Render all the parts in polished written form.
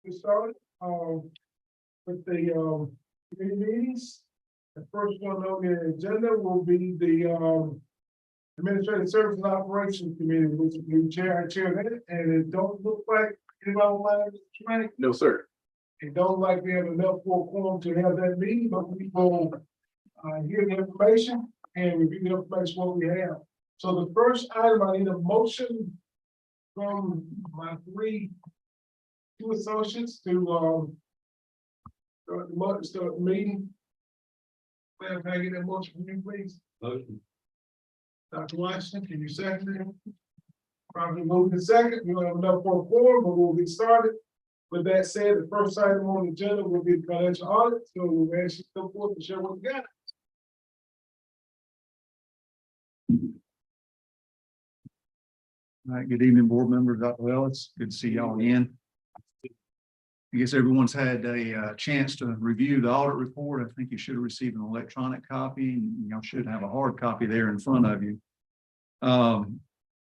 get started with the committee meetings. The first one on the agenda will be the Administrative Services and Operations Committee, which we chair that, and it don't look like anybody like No, sir. it don't like we have enough for a quorum to have that meeting, but we will hear the information and review the information what we have. So the first item, I need a motion from my two associates to start the meeting. Can I get that motion from you, please? Motion. Dr. Washington, can you second it? Probably moving in second. We don't have enough for a quorum, but we'll get started. With that said, the first item on the agenda will be the financial audit. So we'll ask you to come forth and share what we got. All right, good evening, board members. Dr. Ellis, good to see y'all again. I guess everyone's had a chance to review the audit report. I think you should have received an electronic copy, and y'all should have a hard copy there in front of you.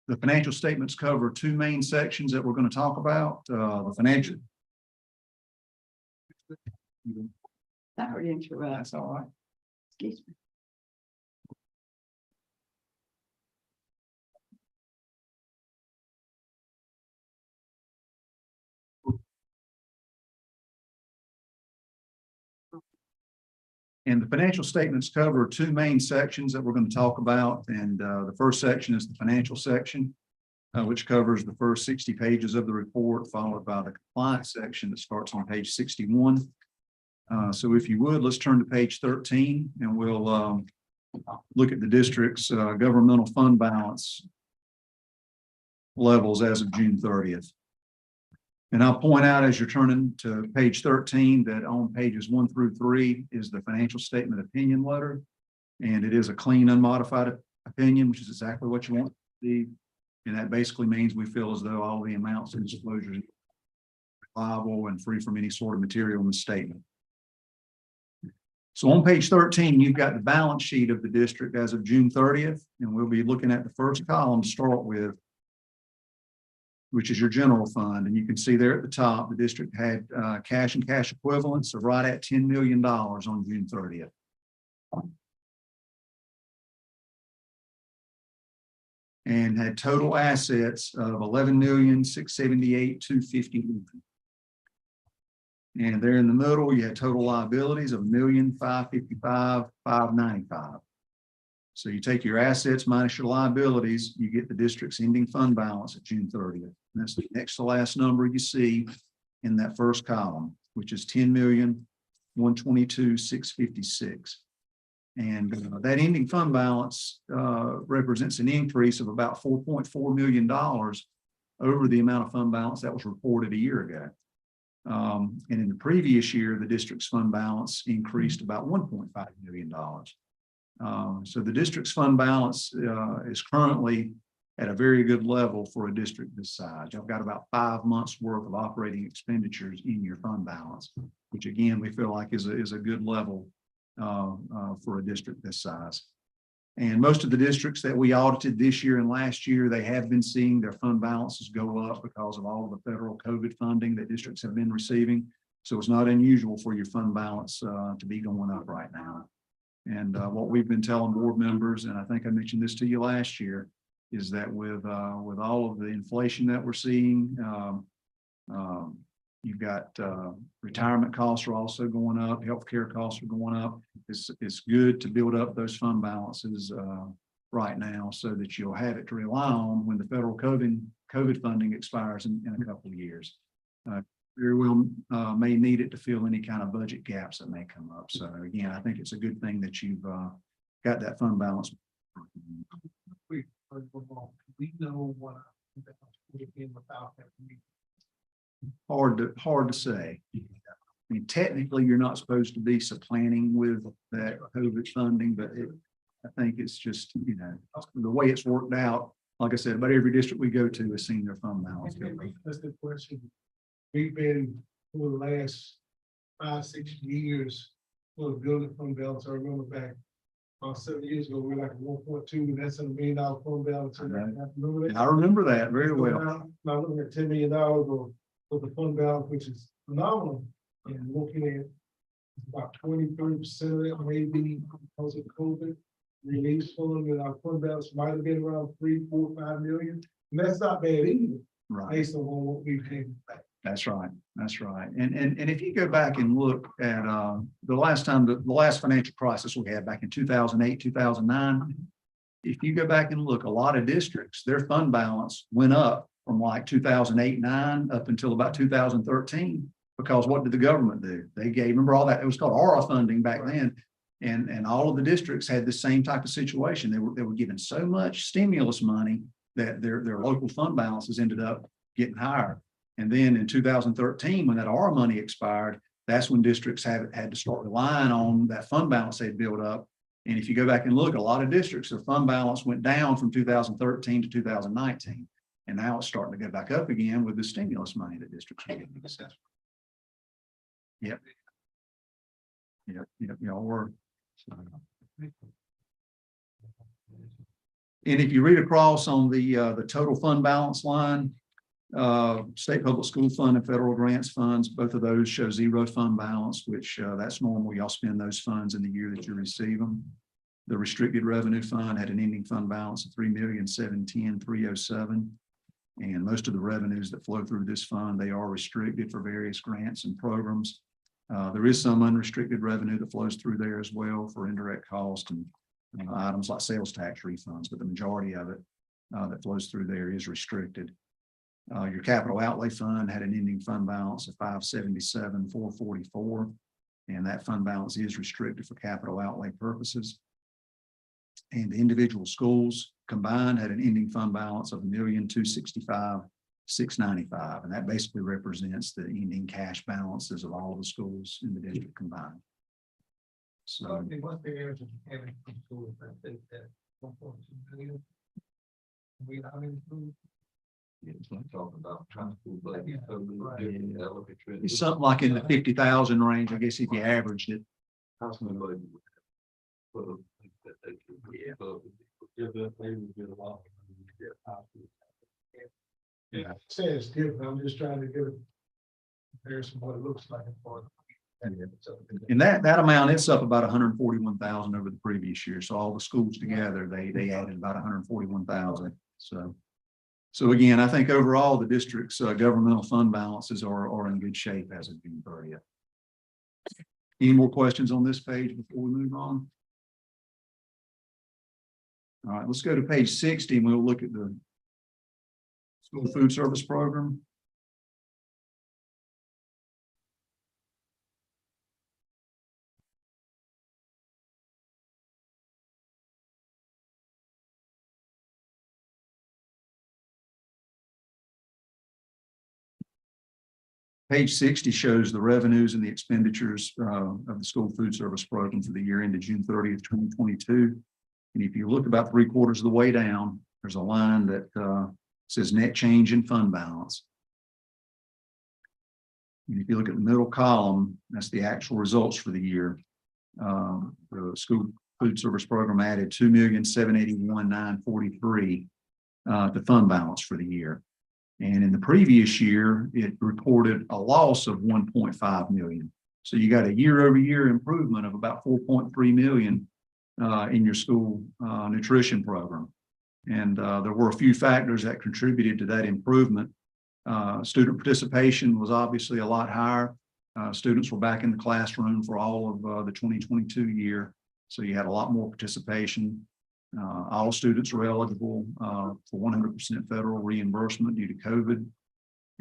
The financial statements cover two main sections that we're going to talk about. The financial. Sorry to interrupt. That's all right. Excuse me. And the financial statements cover two main sections that we're going to talk about. And the first section is the financial section, which covers the first 60 pages of the report, followed by the compliance section that starts on page 61. So if you would, let's turn to page 13 and we'll look at the district's governmental fund balance levels as of June 30th. And I'll point out as you're turning to page 13 that on pages 1 through 3 is the financial statement opinion letter. And it is a clean, unmodified opinion, which is exactly what you want to see. And that basically means we feel as though all the amounts and disclosures are reliable and free from any sort of material misstatement. So on page 13, you've got the balance sheet of the district as of June 30th. And we'll be looking at the first column to start with, which is your general fund. And you can see there at the top, the district had cash and cash equivalents of right at $10 million on June 30th. And had total assets of $11,678,251. And there in the middle, you had total liabilities of $1,555,595. So you take your assets minus your liabilities, you get the district's ending fund balance at June 30th. And that's the next to last number you see in that first column, which is $10,122,656. And that ending fund balance represents an increase of about $4.4 million over the amount of fund balance that was reported a year ago. And in the previous year, the district's fund balance increased about $1.5 million. So the district's fund balance is currently at a very good level for a district this size. You've got about 5 months worth of operating expenditures in your fund balance, which again, we feel like is a good level for a district this size. And most of the districts that we audited this year and last year, they have been seeing their fund balances go up because of all of the federal COVID funding that districts have been receiving. So it's not unusual for your fund balance to be going up right now. And what we've been telling board members, and I think I mentioned this to you last year, is that with all of the inflation that we're seeing, you've got retirement costs are also going up, healthcare costs are going up. It's good to build up those fund balances right now so that you'll have it to rely on when the federal COVID funding expires in a couple of years. Very well may need it to fill any kind of budget gaps that may come up. So again, I think it's a good thing that you've got that fund balance. We know what without that. Hard to say. I mean, technically, you're not supposed to be supplanting with that COVID funding, but I think it's just, you know, the way it's worked out. Like I said, about every district we go to has seen their fund balance go up. That's the question. We've been for the last 5-6 years for the building fund balance. I remember back 7 years ago, we were like 1.2, and that's $1 million fund balance. I remember that very well. Now looking at $10 million for the fund balance, which is phenomenal. And looking at about 23% of it may be because of COVID. Release fund and our fund balance might have been around 3, 4, 5 million. And that's not bad either, Right. based on what we paid back. That's right. That's right. And if you go back and look at the last time, the last financial crisis we had back in 2008, 2009, if you go back and look, a lot of districts, their fund balance went up from like 2008, 9 up until about 2013. Because what did the government do? They gave, remember all that, it was called ARA funding back then. And all of the districts had the same type of situation. They were given so much stimulus money that their local fund balances ended up getting higher. And then in 2013, when that ARA money expired, that's when districts had to start relying on that fund balance they'd built up. And if you go back and look, a lot of districts, their fund balance went down from 2013 to 2019. And now it's starting to go back up again with the stimulus money that districts are getting. Yep. Y'all were. And if you read across on the total fund balance line, state public school fund and federal grants funds, both of those show zero fund balance, which that's normal. Y'all spend those funds in the year that you receive them. The restricted revenue fund had an ending fund balance of $3,710,307. And most of the revenues that flow through this fund, they are restricted for various grants and programs. There is some unrestricted revenue that flows through there as well for indirect cost and items like sales tax refunds, but the majority of it that flows through there is restricted. Your capital outlay fund had an ending fund balance of $577,444, and that fund balance is restricted for capital outlay purposes. And the individual schools combined had an ending fund balance of $1,265,695, and that basically represents the ending cash balances of all the schools in the district combined. So What's the average of having schools that think that 1.2 million? We how many schools? Talking about transport, but it's something like in the 50,000 range, I guess, if you averaged it. Yeah, say it's different. I'm just trying to get a comparison of what it looks like for. And that amount, it's up about 141,000 over the previous year. So all the schools together, they added about 141,000. So again, I think overall the district's governmental fund balances are in good shape as of June 30th. Any more questions on this page before we move on? All right, let's go to page 60 and we'll look at the school food service program. Page 60 shows the revenues and the expenditures of the school food service program for the year ended June 30th, 2022. And if you look about 3/4 of the way down, there's a line that says net change in fund balance. And if you look at the middle column, that's the actual results for the year. The school food service program added $2,781,943 to fund balance for the year. And in the previous year, it reported a loss of 1.5 million. So you got a year-over-year improvement of about 4.3 million in your school nutrition program. And there were a few factors that contributed to that improvement. Student participation was obviously a lot higher. Students were back in the classroom for all of the 2022 year. So you had a lot more participation. All students were eligible for 100% federal reimbursement due to COVID.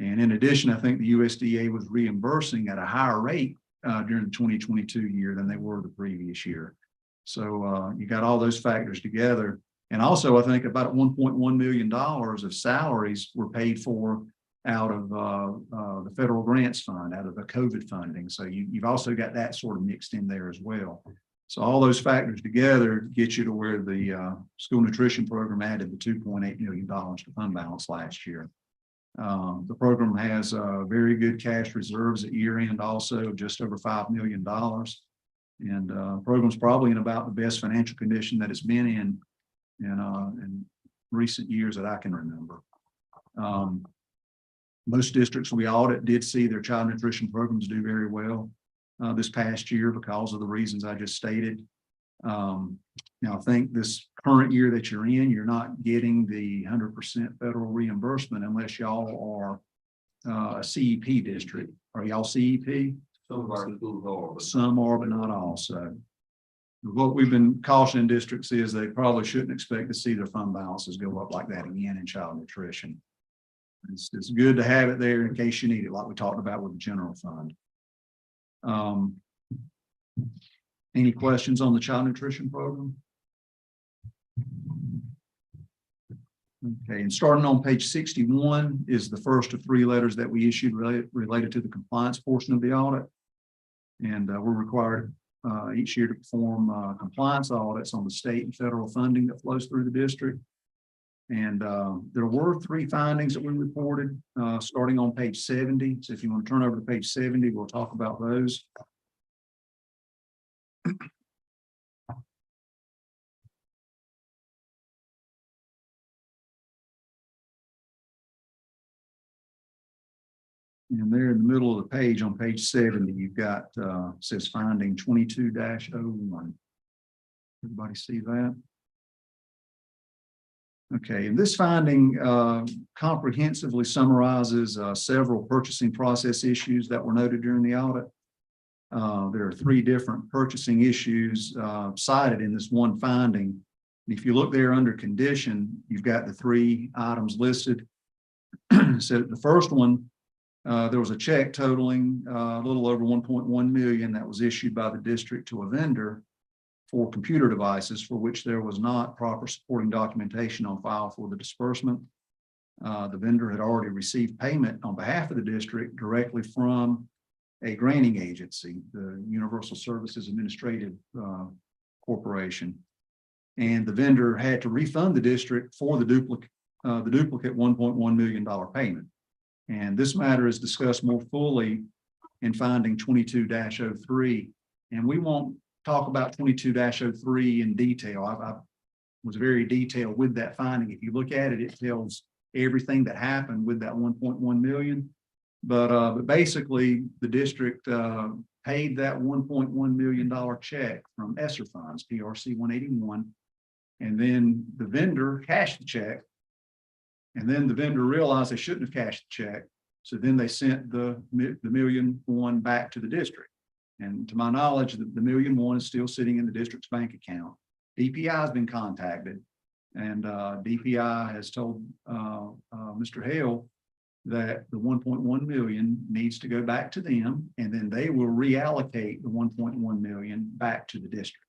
And in addition, I think the USDA was reimbursing at a higher rate during the 2022 year than they were the previous year. So you got all those factors together. And also, I think about $1.1 million of salaries were paid for out of the federal grants fund, out of the COVID funding. So you've also got that sort of mixed in there as well. So all those factors together get you to where the school nutrition program added the $2.8 million to fund balance last year. The program has very good cash reserves at year end, also just over $5 million. And the program's probably in about the best financial condition that it's been in recent years that I can remember. Most districts we audit did see their child nutrition programs do very well this past year because of the reasons I just stated. Now, I think this current year that you're in, you're not getting the 100% federal reimbursement unless y'all are a CEP district. Are y'all CEP? Some of our schools are, but Some are, but not all. So what we've been cautioning districts is they probably shouldn't expect to see their fund balances go up like that again in child nutrition. It's good to have it there in case you need it, like we talked about with the general fund. Any questions on the child nutrition program? Okay, and starting on page 61 is the first of 3 letters that we issued related to the compliance portion of the audit. And we're required each year to perform compliance audits on the state and federal funding that flows through the district. And there were 3 findings that we reported starting on page 70. So if you want to turn over to page 70, we'll talk about those. And there in the middle of the page on page 70, you've got says finding 22-01. Everybody see that? Okay, and this finding comprehensively summarizes several purchasing process issues that were noted during the audit. There are 3 different purchasing issues cited in this one finding. And if you look there under condition, you've got the 3 items listed. So the first one, there was a check totaling a little over 1.1 million that was issued by the district to a vendor for computer devices for which there was not proper supporting documentation on file for the disbursement. The vendor had already received payment on behalf of the district directly from a granting agency, the Universal Services Administrative Corporation. And the vendor had to refund the district for the duplicate $1.1 million payment. And this matter is discussed more fully in finding 22-03. And we won't talk about 22-03 in detail. I was very detailed with that finding. If you look at it, it tells everything that happened with that 1.1 million. But basically, the district paid that $1.1 million check from ESSER funds, PRC 181. And then the vendor cashed the check. And then the vendor realized they shouldn't have cashed the check. So then they sent the $1.1 million back to the district. And to my knowledge, the $1.1 million is still sitting in the district's bank account. DPI has been contacted, and DPI has told Mr. Hale that the 1.1 million needs to go back to them, and then they will reallocate the 1.1 million back to the district.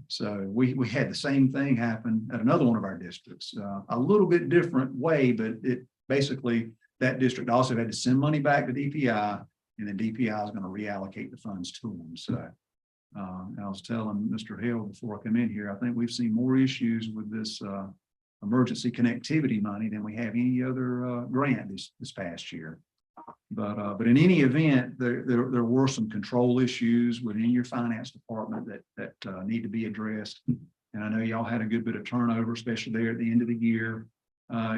So we had the same thing happen at another one of our districts, a little bit different way, but it basically that district also had to send money back to DPI, and then DPI is going to reallocate the funds to them. So I was telling Mr. Hale before I come in here, I think we've seen more issues with this emergency connectivity money than we have any other grant this past year. But in any event, there were some control issues within your finance department that need to be addressed. And I know y'all had a good bit of turnover, especially there at the end of the year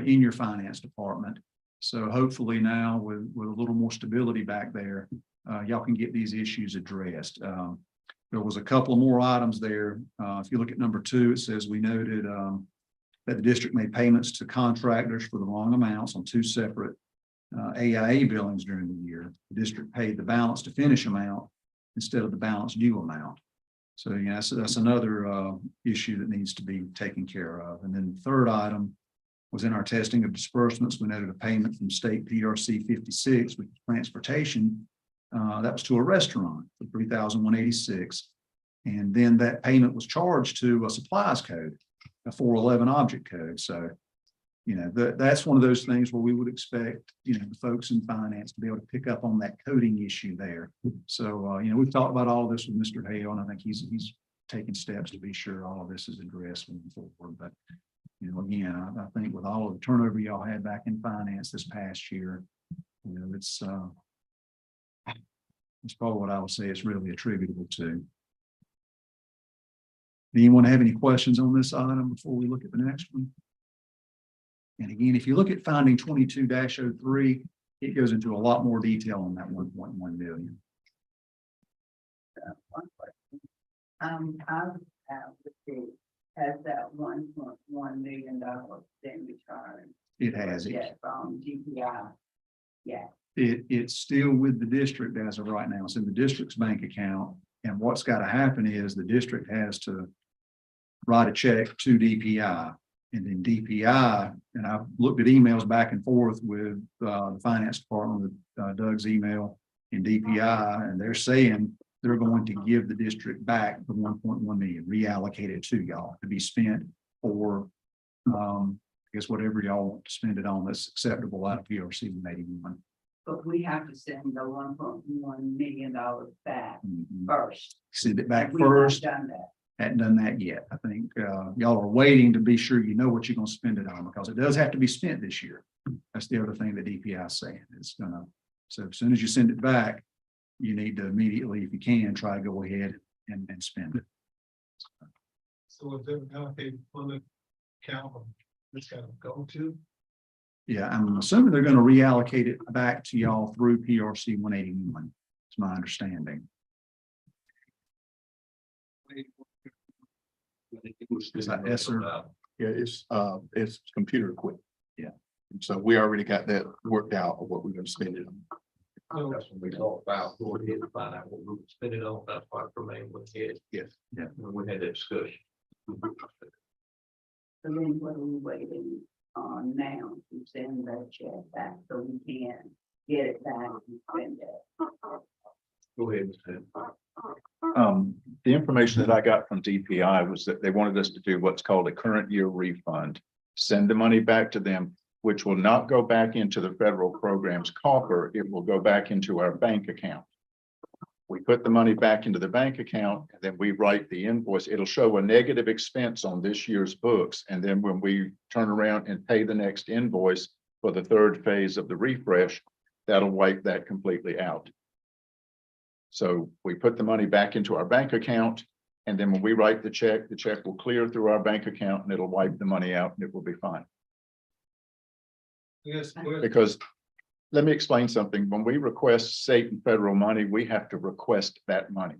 in your finance department. So hopefully now with a little more stability back there, y'all can get these issues addressed. There was a couple of more items there. If you look at number 2, it says we noted that the district made payments to contractors for the wrong amounts on 2 separate AIA billings during the year. The district paid the balance to finish amount instead of the balance due amount. So yeah, that's another issue that needs to be taken care of. And then the 3rd item was in our testing of disbursements. We noted a payment from state PRC 56, which is transportation. That was to a restaurant for $3,186. And then that payment was charged to a supplies code, a 411 object code. So, you know, that's one of those things where we would expect, you know, the folks in finance to be able to pick up on that coding issue there. So, you know, we've talked about all of this with Mr. Hale, and I think he's taking steps to be sure all of this is addressed moving forward. But, you know, again, I think with all of the turnover y'all had back in finance this past year, you know, it's probably what I would say it's really attributable to. Anyone have any questions on this item before we look at the next one? And again, if you look at finding 22-03, it goes into a lot more detail on that 1.1 million. One question. I have the fee, has that $1.1 million been returned? It has it. Yet from GPI? Yeah, It's still with the district as of right now. It's in the district's bank account. And what's got to happen is the district has to write a check to DPI. And then DPI, and I've looked at emails back and forth with the finance department, with Doug's email and DPI, and they're saying they're going to give the district back the 1.1 million, reallocate it to y'all to be spent for, I guess whatever y'all want to spend it on that's acceptable out of PRC 181. but we have to send the $1.1 million back Mhm. first. Send it back We've not first. done that. Hadn't done that yet. I think y'all are waiting to be sure you know what you're gonna spend it on, because it does have to be spent this year. That's the other thing that DPI is saying. It's gonna, so as soon as you send it back, you need to immediately, if you can, try to go ahead and spend it. So is there now a public account that's gotta go to? Yeah, I'm assuming they're gonna reallocate it back to y'all through PRC 181. It's my understanding. Is that ESSER? Yeah, it's computer equipment. Yeah. And so we already got that worked out of what we're gonna spend it on. That's when we talked about going ahead and find out what we would spend it on. That's why Tremaine went ahead. Yes. Yeah. When we had that discussion. So then what are we waiting on now to send that check back so we can get it back and spend it? Go ahead and The information that I got from DPI was that they wanted us to do what's called a current year refund. Send the money back to them, which will not go back into the federal program's coffer. It will go back into our bank account. We put the money back into the bank account, and then we write the invoice. It'll show a negative expense on this year's books. And then when we turn around and pay the next invoice for the third phase of the refresh, that'll wipe that completely out. So we put the money back into our bank account, and then when we write the check will clear through our bank account and it'll wipe the money out and it will be fine. Yes. Because let me explain something. When we request state and federal money, we have to request that money.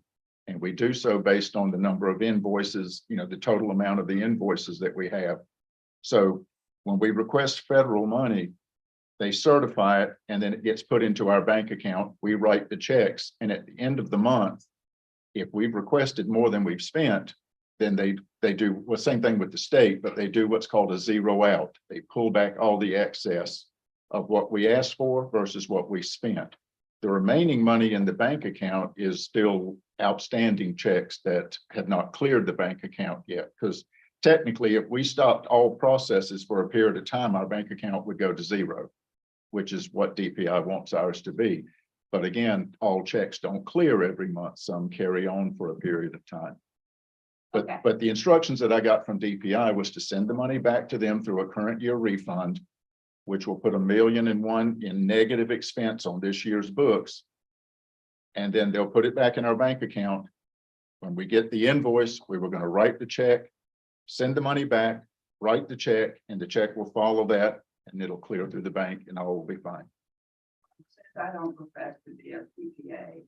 And we do so based on the number of invoices, the total amount of the invoices that we have. So when we request federal money, they certify it, and then it gets put into our bank account. We write the checks, and at the end of the month, if we've requested more than we've spent, then they do, well, same thing with the state, but they do what's called a zero out. They pull back all the excess of what we asked for versus what we spent. The remaining money in the bank account is still outstanding checks that have not cleared the bank account yet, because technically, if we stopped all processes for a period of time, our bank account would go to zero, which is what DPI wants ours to be. But again, all checks don't clear every month. Some carry on for a period of time. Okay. But the instructions that I got from DPI was to send the money back to them through a current year refund, which will put $1.1 million in negative expense on this year's books. And then they'll put it back in our bank account. When we get the invoice, we were going to write the check, send the money back, write the check, and the check will follow that, and it'll clear through the bank and all will be fine. Since I don't profess to be a CPA,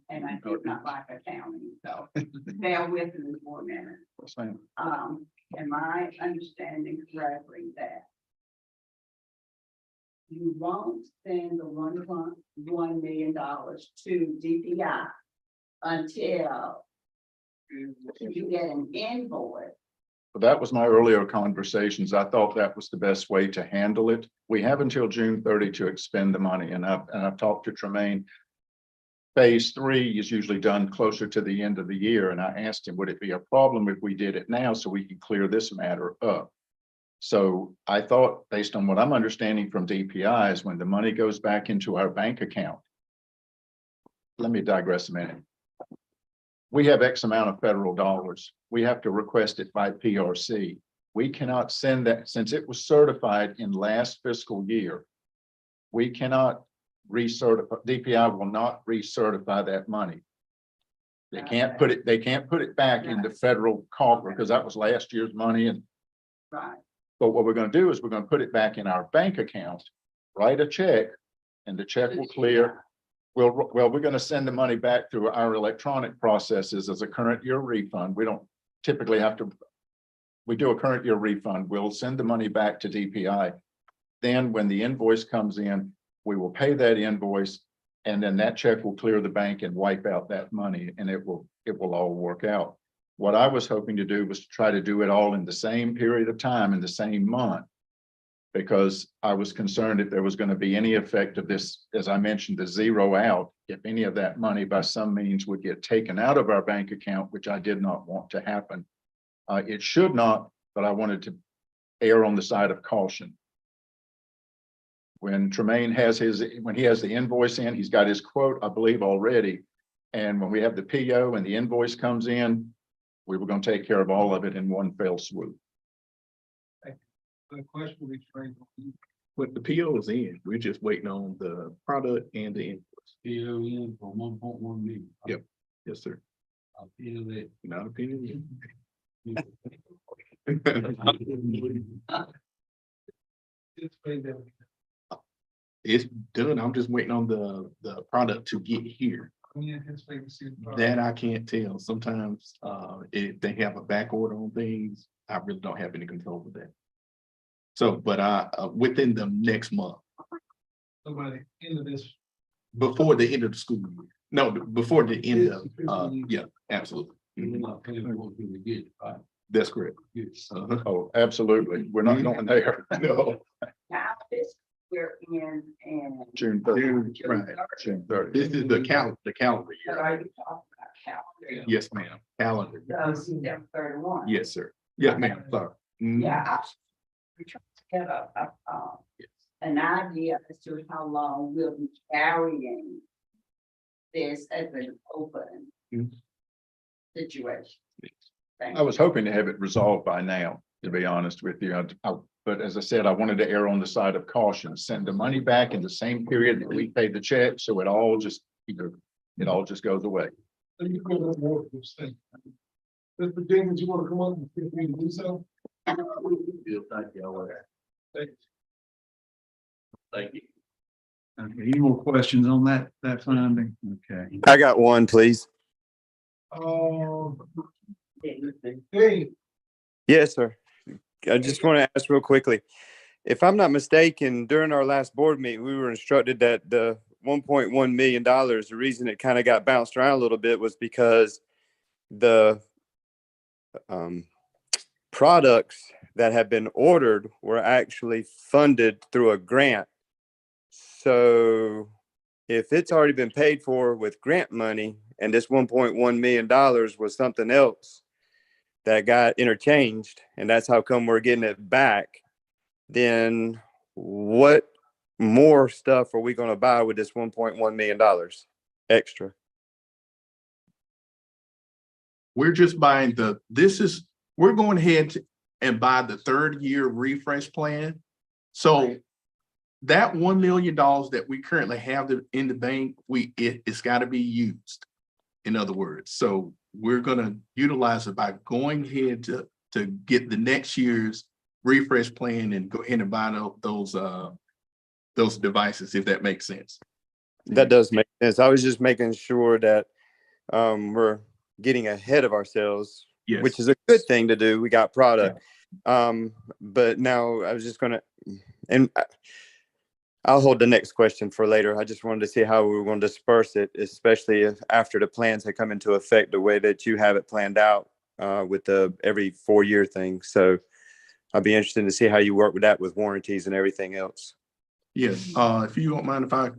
and I do not like accounting, so bear with me for a minute. Yes, ma'am. Am I understanding correctly that you won't send the $1.1 million to DPI until you get an invoice? But that was my earlier conversations. I thought that was the best way to handle it. We have until June 30 to expend the money, and I've talked to Tremaine. Phase 3 is usually done closer to the end of the year, and I asked him, would it be a problem if we did it now so we can clear this matter up? So I thought, based on what I'm understanding from DPI, is when the money goes back into our bank account. Let me digress a minute. We have X amount of federal dollars. We have to request it by PRC. We cannot send that, since it was certified in last fiscal year. We cannot recertify, DPI will not recertify that money. They can't put it back in the federal coffer because that was last year's money. And Right. but what we're going to do is we're going to put it back in our bank account, write a check and the check will clear. Well, we're gonna send the money back through our electronic processes as a current year refund. We don't typically have to. We do a current year refund. We'll send the money back to DPI. Then when the invoice comes in, we will pay that invoice. And then that check will clear the bank and wipe out that money, and it will all work out. What I was hoping to do was to try to do it all in the same period of time, in the same month. Because I was concerned if there was going to be any effect of this, as I mentioned, the zero out, if any of that money by some means would get taken out of our bank account, which I did not want to happen. It should not, but I wanted to err on the side of caution. When Tremaine has when he has the invoice in, he's got his quote, I believe, already. And when we have the PO and the invoice comes in, we were going to take care of all of it in one fell swoop. The question will be framed. But the PO is in, we're just waiting on the product and the invoice. PO in for 1.1 million. Yep. Yes, sir. I feel that. Not opinion. It's done. I'm just waiting on the product to get here. That I can't tell. Sometimes if they have a back order on things, I really don't have any control with that. So, but within the next month. So by the end of this. Before the end of the school year. No, before the end of, yeah, absolutely. We're not paying for what we get, right? That's correct. Yes. Oh, absolutely. We're not going there. No. Now, this, we're in, and. June 30th. Right. June 30th. This is the calendar But year. are you talking about calendar? Yes, ma'am. Calendar. So September 31. Yes, sir. Yes, ma'am. Sorry. Yeah, we're trying to get an idea as to how long we'll be carrying this as an open situation. Thank I was hoping to have it resolved by now, to be honest with you. But as I said, I wanted to err on the side of caution, send the money back in the same period that we paid the check. So it all just, it all just goes away. Let me go to more of this thing. Mr. Jenkins, you want to come up and feel free to do so? Thank you. Thank you. Okay, any more questions on that finding? Okay. I got one, please. Hey, Yes, sir. I just want to ask real quickly. If I'm not mistaken, during our last board meeting, we were instructed that the $1.1 million, the reason it kind of got bounced around a little bit was because the products that have been ordered were actually funded through a grant. So if it's already been paid for with grant money and this $1.1 million was something else that got interchanged, and that's how come we're getting it back, then what more stuff are we going to buy with this $1.1 million extra? We're just buying we're going ahead and buy the 3rd year refresh plan. So that $1 million that we currently have in the bank, it's got to be used. In other words, so we're going to utilize it by going ahead to get the next year's refresh plan and go ahead and buy those devices, if that makes sense. That does make sense. I was just making sure that we're getting ahead of ourselves, Yes. which is a good thing to do. We got product. But now I was just going to, and I'll hold the next question for later. I just wanted to see how we were going to disperse it, especially if after the plans had come into effect, the way that you have it planned out with the every 4-year thing. So I'd be interested to see how you work with that with warranties and everything else. Yes, if you don't mind if I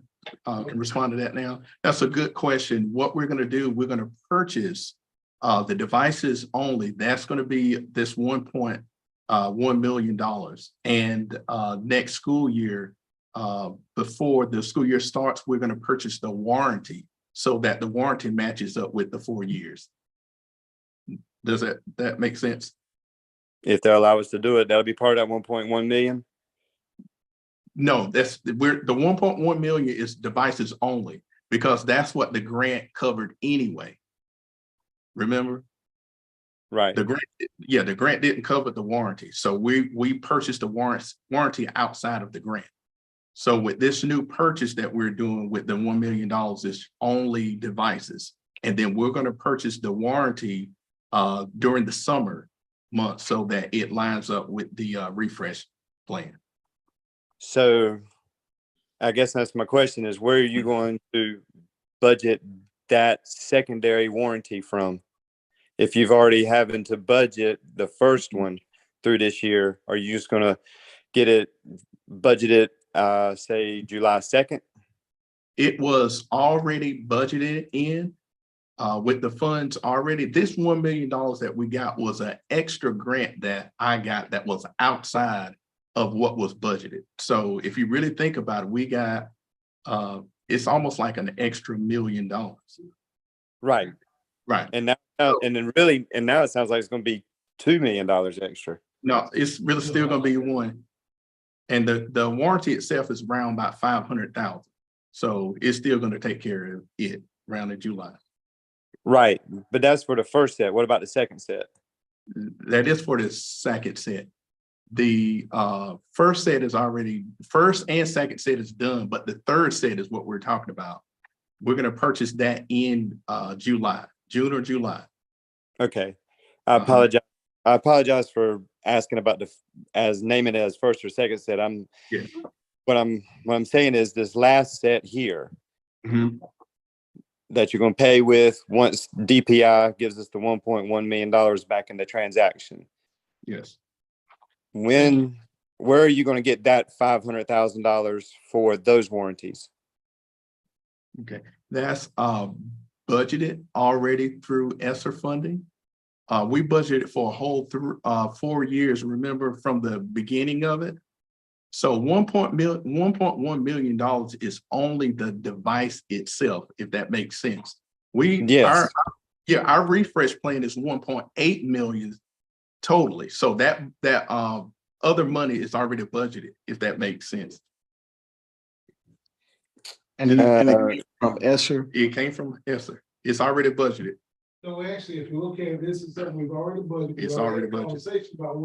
can respond to that now. That's a good question. What we're going to do, we're going to purchase the devices only. That's going to be this $1.1 million. And next school year, before the school year starts, we're going to purchase the warranty so that the warranty matches up with the 4 years. Does that make sense? If they'll allow us to do it, that'll be part of that 1.1 million. No, the 1.1 million is devices only, because that's what the grant covered anyway. Remember? Right. The grant didn't cover the warranty. So we purchased the warranty outside of the grant. So with this new purchase that we're doing with the $1 million is only devices. And then we're going to purchase the warranty during the summer months so that it lines up with the refresh plan. So I guess that's my question is where are you going to budget that secondary warranty from? If you've already having to budget the first one through this year, are you just gonna get it budgeted, say July 2nd? It was already budgeted in with the funds already. This $1 million that we got was an extra grant that I got that was outside of what was budgeted. So if you really think about it, we got, it's almost like an extra $1 million. Right. Right. And now, and now it sounds like it's gonna be $2 million extra. No, it's really still gonna be one. And the warranty itself is around about 500,000. So it's still gonna take care of it around in July. Right. But that's for the first set. What about the second set? That is for the second set. The first set is already, first and second set is done, but the third set is what we're talking about. We're gonna purchase that in July, June or July. Okay. I apologize. I apologize for asking about naming it as first or second set. Yeah. What I'm saying is this last set here that you're going to pay with once DPI gives us the $1.1 million back in the transaction. Yes. Where are you going to get that $500,000 for those warranties? Okay, that's budgeted already through ESSER funding. We budgeted for a whole 4 years, remember, from the beginning of it. So $1.1 million is only the device itself, if that makes sense. Yes. Our refresh plan is 1.8 million totally. So that other money is already budgeted, if that makes sense. And it from ESSER. It came from ESSER. It's already budgeted. So actually, if you look at this, is something we've already budgeted. It's We already had a budgeted. Conversation about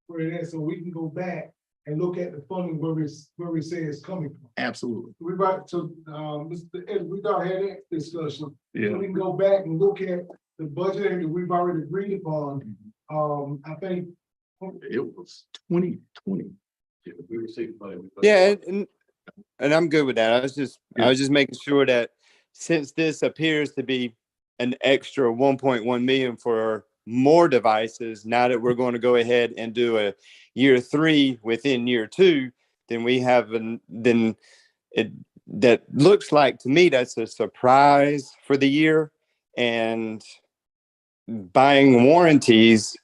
where it is, so we can go back and look at the funding where we say it's coming from. Absolutely. We about to, Mr. Ed, we already had that discussion. Yeah. So we can go back and look at the budget that we've already agreed upon. I think. It was 2020. Yeah, we received money. Yeah. And I'm good with that. I was just making sure that since this appears to be an extra 1.1 million for more devices, now that we're going to go ahead and do a year 3 within year 2, then we have that looks like to me that's a surprise for the year, and buying warranties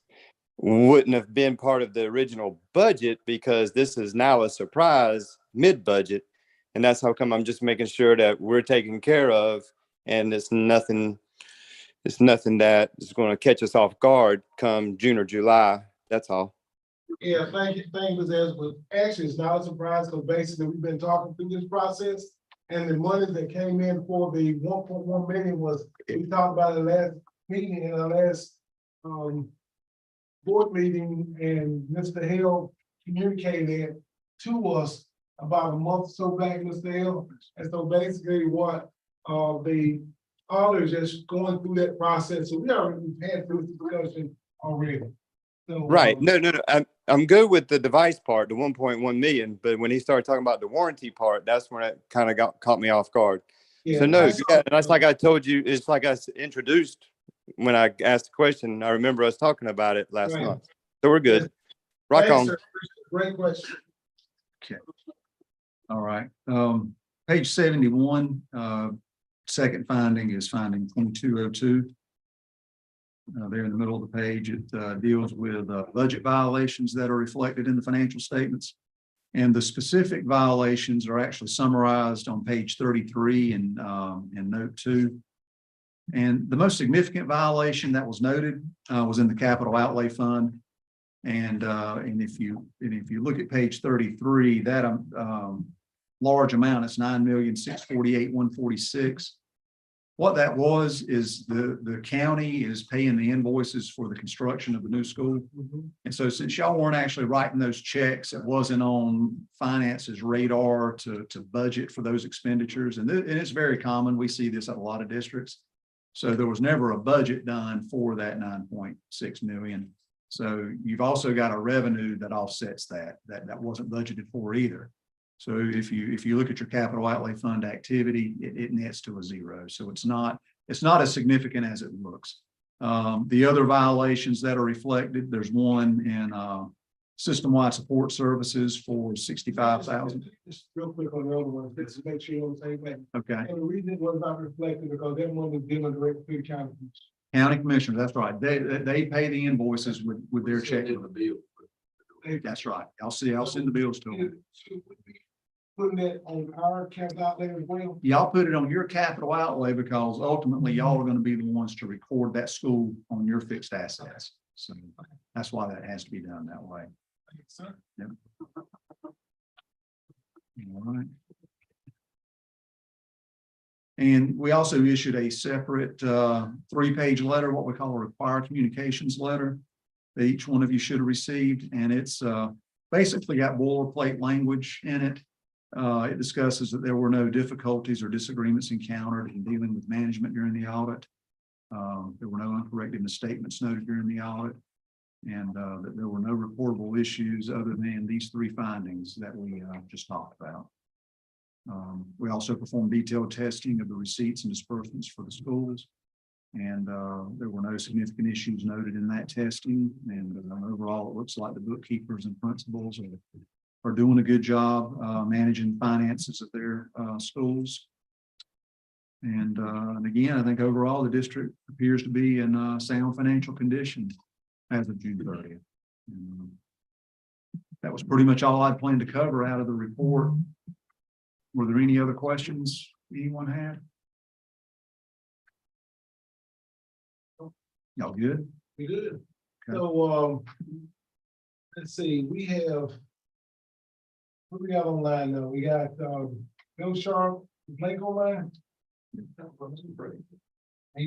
wouldn't have been part of the original budget because this is now a surprise mid-budget, and that's how come I'm just making sure that we're taken care of, and it's nothing that is going to catch us off guard come June or July. That's all. Yeah, thank you, Ms. Ezra, but actually it's not a surprise because basically we've been talking through this process. And the money that came in for the 1.1 million was, we talked about it last meeting, in our last board meeting, and Mr. Hill communicated it to us about a month or so back, Mr. Hill. And so basically what the auditors just going through that process. So we've had this discussion already. So, Right. No. I'm good with the device part, the 1.1 million. But when he started talking about the warranty part, that's when it kind of caught me off guard. yeah, So no, yeah, that's like I told you. It's like I introduced when I asked the question. I remember us talking about it last Right. month. So we're good. Rock Thanks, on. sir. Great question. All right. Page 71, second finding is finding 2202. There in the middle of the page, it deals with budget violations that are reflected in the financial statements. And the specific violations are actually summarized on page 33 in note 2. And the most significant violation that was noted was in the capital outlay fund. And if you look at page 33, that large amount is $9,648,146. What that was is the county is paying the invoices for the construction of the new school. And so since y'all weren't actually writing those checks, it wasn't on finance's radar to budget for those expenditures. And it's very common. We see this at a lot of districts. So there was never a budget done for that 9.6 million. So you've also got a revenue that offsets that wasn't budgeted for either. So if you look at your capital outlay fund activity, it nets to a zero. So it's not as significant as it looks. The other violations that are reflected, there's one in system-wide support services for 65,000. Just real quick on the other one, just to make sure you're on the same page. Okay, And the reason it was not reflected because that one was dealing directly to the county. county commissioners, that's right. They pay the invoices with their check. Send in the bill. That's right. I'll send the bills to them. Should we be putting that on our capital outlay as well? Y'all put it on your capital outlay because ultimately y'all are going to be the ones to record that school on your fixed assets. So that's why that has to be done that way. Yep. All right. And we also issued a separate 3-page letter, what we call a required communications letter, that each one of you should have received. And it's basically got boilerplate language in it. It discusses that there were no difficulties or disagreements encountered in dealing with management during the audit. There were no uncorrected misstatements noted during the audit, and that there were no reportable issues other than these 3 findings that we just talked about. We also performed detailed testing of the receipts and disbursements for the schools, and there were no significant issues noted in that testing. And overall, it looks like the bookkeepers and principals are doing a good job managing finances of their schools. And again, I think overall the district appears to be in sound financial condition as of June 30th. And, that was pretty much all I planned to cover out of the report. Were there any other questions anyone had? Y'all good? We good. Okay. So, let's see, we have. What we got online now? We got, Bill Sharp, Blake online. He's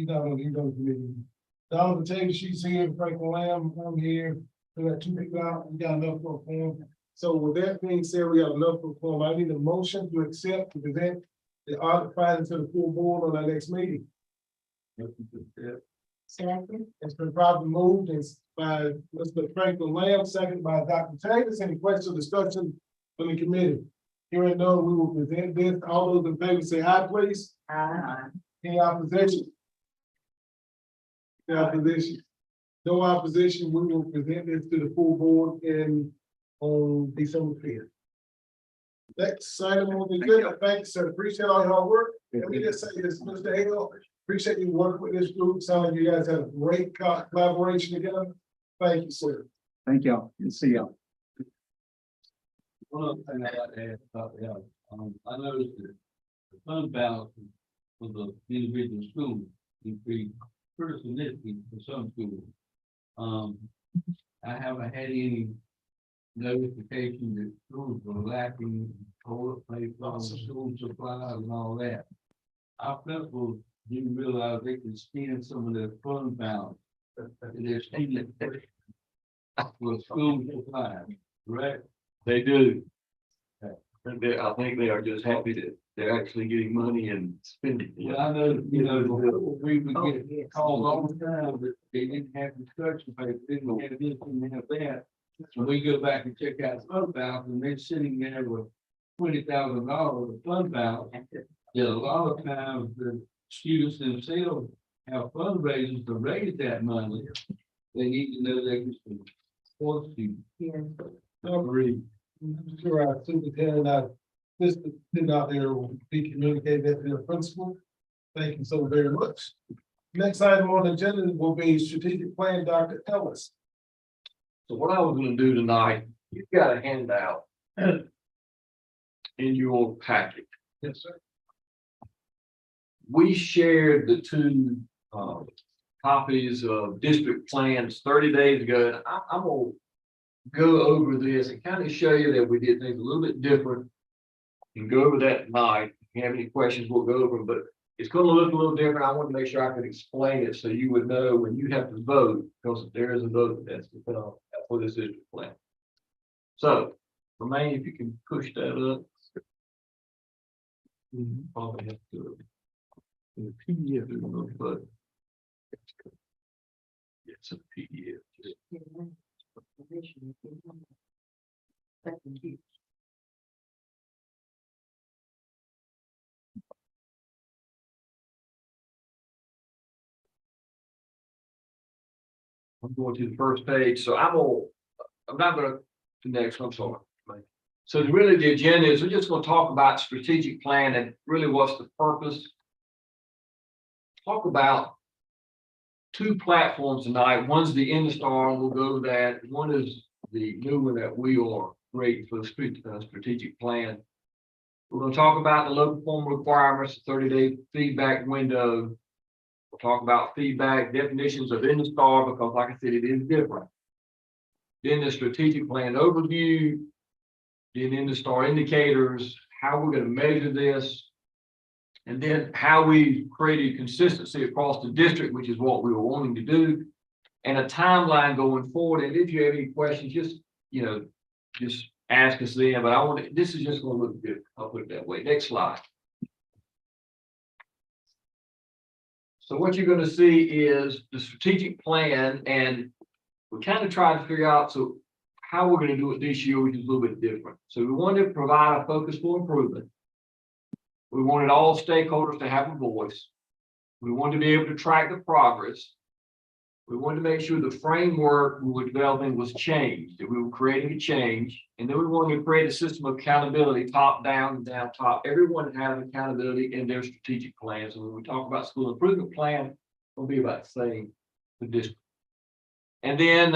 not on the meeting. Don Potato, she's here, Franklin Lamb, I'm here. We got 2 people out, we got enough for a form. So with that being said, we have enough for a form. I need a motion to accept, to present the audit findings to the full board on our next meeting. Second. It's been properly moved and by Mr. Franklin Lamb, second by Dr. Taylor. Any questions or discussion from the committee? Hearing none, we will present this. All those in favor say aye, please. Aye. Any opposition? No opposition. No opposition. We will present this to the full board on December 5th. Next item on the agenda. Thanks, sir. Appreciate all your hard work. Let me just say this, Mr. Hale, appreciate you working with this group. Sound like you guys had a great collaboration together. Thank you, sir. Thank y'all. Good to see y'all. One other thing I'd like to ask about the audit, I noticed that the fund balance for the individual schools increased pretty significantly for some schools. I haven't had any notification that schools were lacking toilet paper, school supplies and all that. Our principals didn't realize they could spend some of their fund balance. And they're spending with school supplies, correct? They do. I think they are just happy that they're actually getting money and spending. it. Well, I know, we would get calls all the time that they didn't have construction paper, didn't have this, didn't have that. So we go back and check out fund balance and they're sitting there with $20,000 of fund balance. That a lot of times the students themselves have fundraisers to raise that money. They need to know they can support students. Agree. Sure, our superintendent, this did out there will be communicated to the principal. Thank you so very much. Next item on the agenda will be strategic plan, Dr. Ellis. So what I was gonna do tonight, you've got a handout in your packet. Yes, sir. We shared the 2 copies of district plans 30 days ago, and I'm gonna go over this and kind of show you that we did things a little bit different. And go over that tonight. If you have any questions, we'll go over them, but it's gonna look a little different. I want to make sure I could explain it so you would know when you have to vote, because there is a vote that's for this district plan. So, Romaine, if you can push that up. Probably have to do it. In the PDF, but it's a PDF. I'm going to the first page, so I'm not gonna, the next, I'm sorry. So really the agenda is, we're just gonna talk about strategic plan and really what's the purpose. Talk about two platforms tonight. One's the InStar, we'll go to that. One is the new one that we are creating for the strategic plan. We're gonna talk about the local form requirements, 30-day feedback window. We'll talk about feedback, definitions of InStar, because like I said, it is different. Then the strategic plan overview, then InStar indicators, how we're gonna measure this, and then how we created consistency across the district, which is what we were wanting to do, and a timeline going forward. And if you have any questions, just, just ask us then, but this is just gonna look good. I'll put it that way. Next slide. So what you're gonna see is the strategic plan, and we kind of try to figure out, so how we're gonna do it this year, which is a little bit different. So we wanted to provide a focus for improvement. We wanted all stakeholders to have a voice. We wanted to be able to track the progress. We wanted to make sure the framework we were developing was changed, that we were creating a change. And then we wanted to create a system of accountability, top down and down top. Everyone has accountability in their strategic plans. And when we talk about school improvement plan, it'll be about the same for district. And then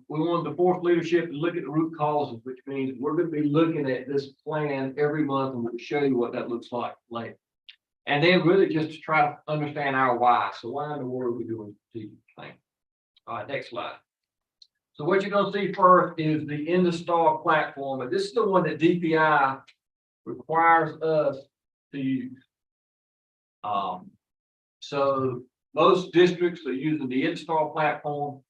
we wanted the fourth leadership to look at the root causes, which means we're going to be looking at this plan every month, and we'll show you what that looks like later. And then really just to try to understand our why. So why in the world are we doing strategic plan? All right, next slide. So what you're going to see first is the InStar platform, and this is the one that DPI requires us to use. So most districts are using the InStar platform.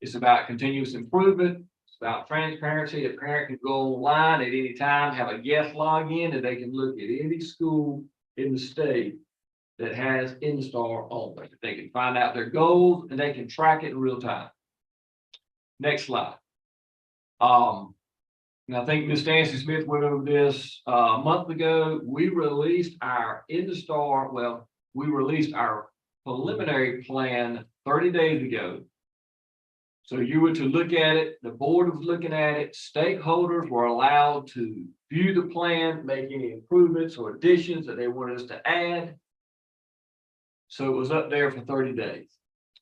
It's about continuous improvement. It's about transparency. A parent can go online at any time, have a guest login, and they can look at any school in the state that has InStar on it. They can find out their goals and they can track it in real time. Next slide. And I think Ms. Nancy Smith went over this a month ago. We released our InStar, we released our preliminary plan 30 days ago. So you were to look at it, the board was looking at it, stakeholders were allowed to view the plan, make any improvements or additions that they wanted us to add. So it was up there for 30 days.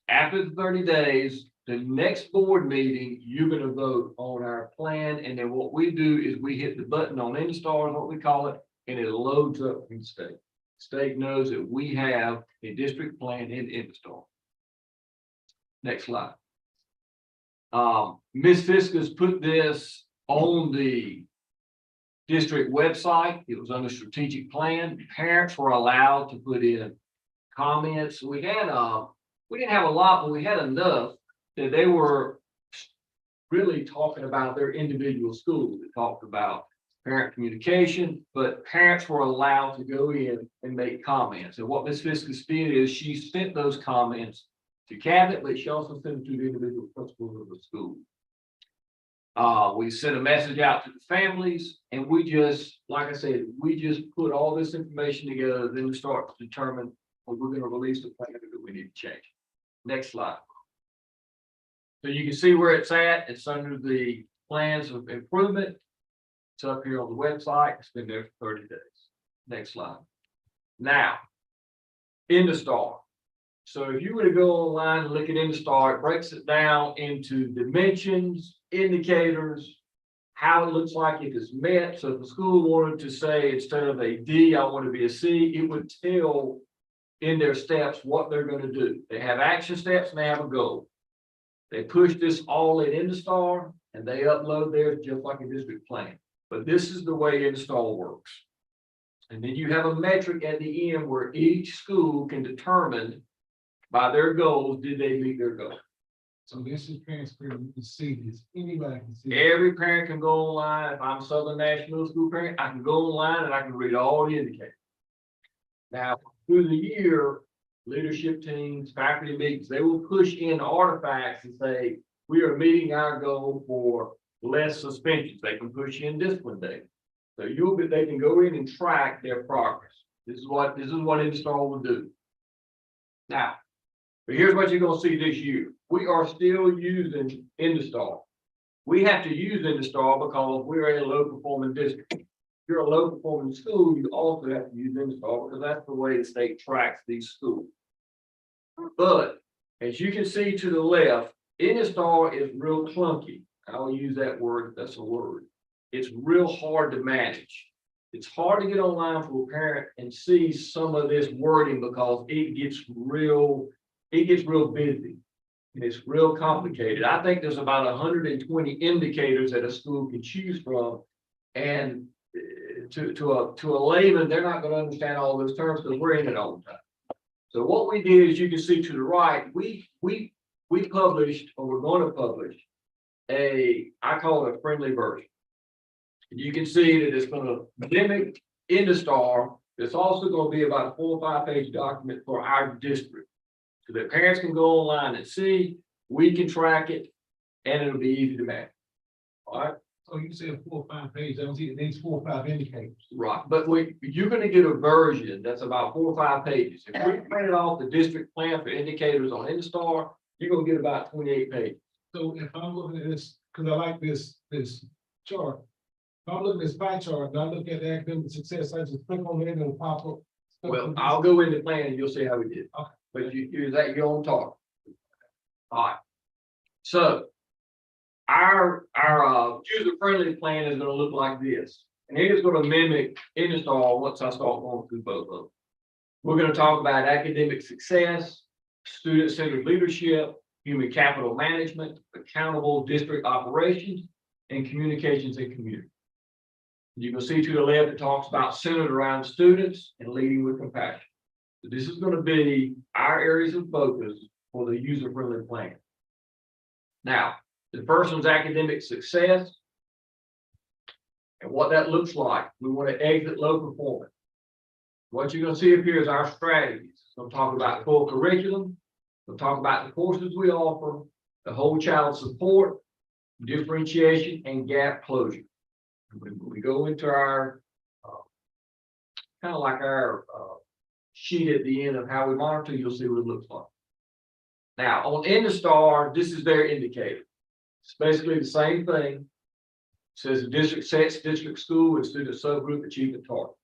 After the 30 days, the next board meeting, you're going to vote on our plan. And then what we do is we hit the button on InStar, is what we call it, and it loads up from the state. State knows that we have a district plan in InStar. Next slide. Ms. Fiskus put this on the district website. It was under strategic plan. Parents were allowed to put in comments. We didn't have a lot, but we had enough that they were really talking about their individual schools. They talked about parent communication, but parents were allowed to go in and make comments. And what Ms. Fiskus did is she sent those comments to cabinet, but she also sent them to the individual principals of the school. We sent a message out to the families, and we just, like I said, we just put all this information together, then start to determine what we're going to release the plan that we need to change. Next slide. So you can see where it's at. It's under the plans of improvement. It's up here on the website. It's been there for 30 days. Next slide. Now, InStar. So if you were to go online and look at InStar, it breaks it down into dimensions, indicators, how it looks like if it's met. So if the school wanted to say, instead of a D, I want to be a C, it would tell in their steps what they're going to do. They have action steps and they have a goal. They push this all in InStar and they upload theirs just like a district plan. But this is the way InStar works. And then you have a metric at the end where each school can determine by their goals, did they meet their goal? So this is transparent, you can see this, anybody can see. Every parent can go online. If I'm Southern National School parent, I can go online and I can read all the indicators. Now, through the year, leadership teams, faculty meetings, they will push in artifacts and say, we are meeting our goal for less suspensions. They can push in discipline data. So they can go in and track their progress. This is what Install will do. Now, but here's what you're gonna see this year. We are still using Install. We have to use Install because we're a low performing district. If you're a low performing school, you also have to use Install because that's the way the state tracks these schools. But as you can see to the left, Install is real clunky. I will use that word, that's a word. It's real hard to manage. It's hard to get online for a parent and see some of this wording because it gets real busy. And it's real complicated. I think there's about 120 indicators that a school can choose from. And to a layman, they're not going to understand all those terms because we're in it all the time. So what we did, as you can see to the right, we published, or we're going to publish, I call it a friendly version. You can see that it's going to mimic Industar. It's also going to be about a 4 or 5 page document for our district. So that parents can go online and see, we can track it, and it'll be easy to manage. All right. So you said 4 or 5 pages, I don't see, it needs 4 or 5 indicators. Right, but you're gonna get a version that's about 4 or 5 pages. If we printed off the district plan for indicators on Instar, you're gonna get about 28 pages. So if I'm looking at this, because I like this chart. If I'm looking at this pie chart, and I look at the academic success, I just click on it and it'll pop up. Well, I'll go into plan and you'll see how we did. Okay. But you're on target. All right. So our user-friendly plan is gonna look like this. And it is gonna mimic Install once I start going through both of them. We're gonna talk about academic success, student-centered leadership, human capital management, accountable district operations, and communications and community. You can see to the left, it talks about centered around students and leading with compassion. So this is going to be our areas of focus for the user-friendly plan. Now, the first one's academic success. And what that looks like, we want to exit low performance. What you're going to see up here is our strategies. We'll talk about core curriculum. We'll talk about the courses we offer, the whole child support, differentiation, and gap closure. When we go into our, kind of like our sheet at the end of how we monitor, you'll see what it looks like. Now, on Industar, this is their indicator. It's basically the same thing. It says the district sets district school and student subgroup achievement target.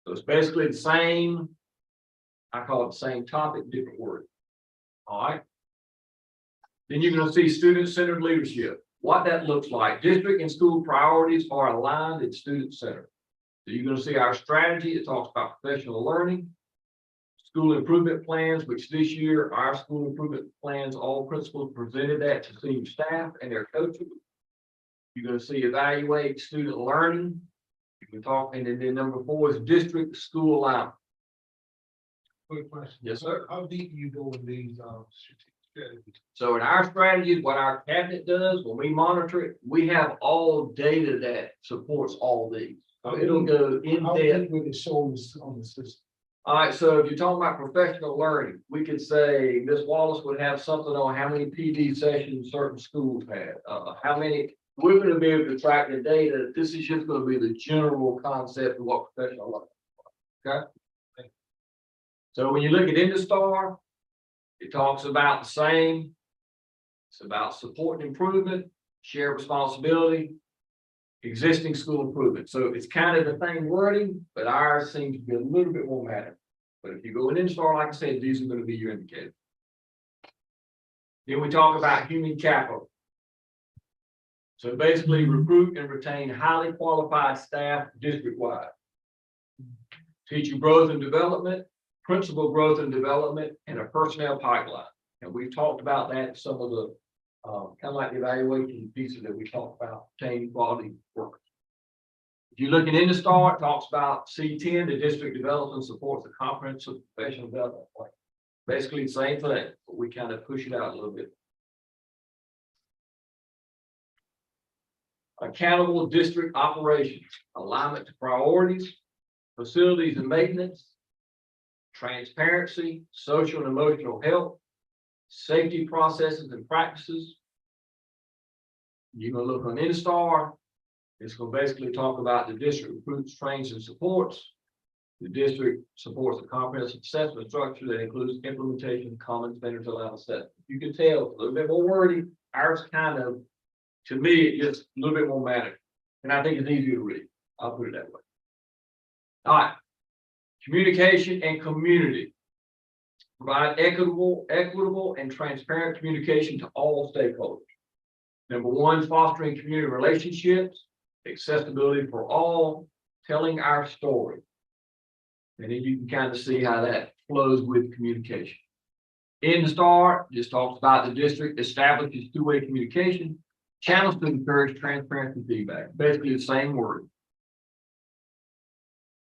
So it's basically the same, I call it the same topic, different word. All right. Then you're going to see student-centered leadership. What that looks like. District and school priorities are aligned and student-centered. So you're going to see our strategy. It talks about professional learning, school improvement plans, which this year our school improvement plans, all principals presented that to senior staff and their coaches. You're going to see evaluate student learning. You can talk, and then number 4 is district school alignment. Quick question. Yes, sir. How deep do you go in these strategies? So in our strategies, what our cabinet does, when we monitor it, we have all data that supports all these. So it'll go in How depth. deep would it show this on the system? All right, so if you're talking about professional learning, we could say Ms. Wallace would have something on how many PD sessions certain schools had, how many. We're going to be able to track the data. This is just going to be the general concept of what professional learning is. Okay. So when you look at Industar, it talks about the same. It's about support and improvement, shared responsibility, existing school improvement. So it's kind of the same wording, but ours seems to be a little bit more matter. But if you go in Install, like I said, these are going to be your indicators. Then we talk about human capital. So basically recruit and retain highly qualified staff district-wide. Teacher growth and development, principal growth and development, and a personnel pipeline. And we've talked about that, some of the kind of like the evaluation pieces that we talked about, obtaining quality workers. If you look in the STAR, it talks about C10, the district develops and supports a comprehensive professional development plan. Basically the same thing, but we kind of push it out a little bit. Accountable district operations, alignment to priorities, facilities and maintenance, transparency, social and emotional health, safety processes and practices. You're gonna look on InStar. It's gonna basically talk about the district recruits, trains, and supports. The district supports a comprehensive assessment structure that includes implementation of common standards allowed assessment. You can tell it's a little bit more wordy. Ours kind of, to me, it just a little bit more matter. And I think it's easier to read. I'll put it that way. All right. Communication and community. Provide equitable and transparent communication to all stakeholders. Number one, fostering community relationships, accessibility for all, telling our story. And then you can kind of see how that flows with communication. In the STAR, just talks about the district establishes two-way communication, channels to encourage transparency feedback, basically the same word.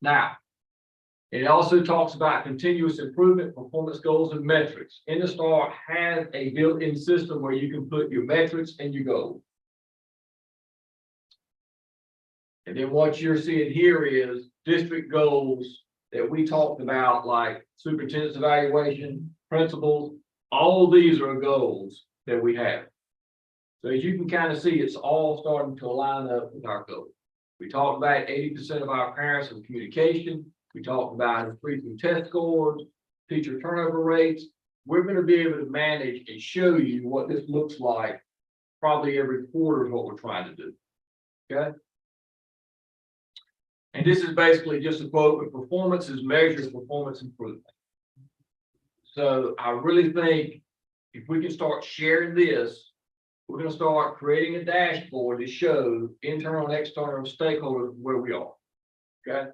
Now, it also talks about continuous improvement, performance goals, and metrics. InStar has a built-in system where you can put your metrics and your goals. And then what you're seeing here is district goals that we talked about, like superintendent's evaluation, principles. All these are goals that we have. So as you can kind of see, it's all starting to line up with our goals. We talked about 80% of our parents in communication. We talked about increasing test scores, teacher turnover rates. We're going to be able to manage and show you what this looks like probably every quarter is what we're trying to do. Okay. And this is basically just a quote: with performance is measured performance improvement. So I really think if we can start sharing this, we're going to start creating a dashboard to show internal and external stakeholders where we are. Okay.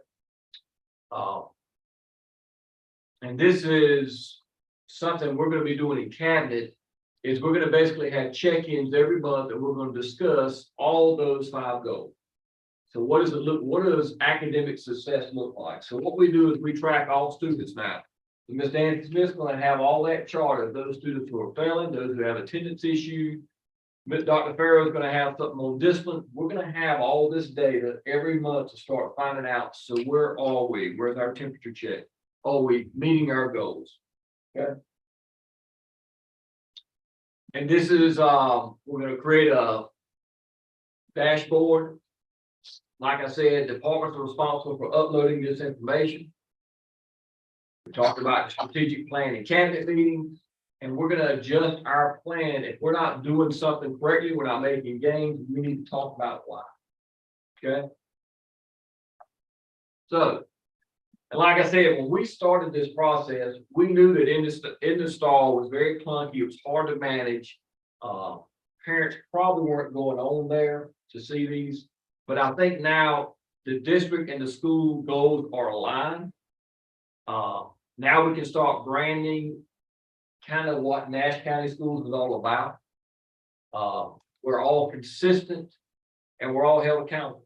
And this is something we're going to be doing in cabinet, is we're going to basically have check-ins every month and we're going to discuss all those 5 goals. So what does it look, what does academic success look like? So what we do is we track all students now. So Ms. Nancy Smith's going to have all that chart of those students who are failing, those who have attendance issues. Dr. Farrow is going to have something on discipline. We're going to have all this data every month to start finding out. So where are we? Where's our temperature check? Are we meeting our goals? Okay. And this is we're going to create a dashboard. Like I said, departments are responsible for uploading this information. We talked about the strategic plan and cabinet meetings. And we're going to adjust our plan. If we're not doing something correctly, we're not making gains, we need to talk about why. Okay. So, and like I said, when we started this process, we knew that InStar was very clunky. It was hard to manage. Parents probably weren't going on there to see these, but I think now the district and the school goals are aligned. Now we can start branding kind of what Nash County Schools is all about. We're all consistent and we're all held accountable,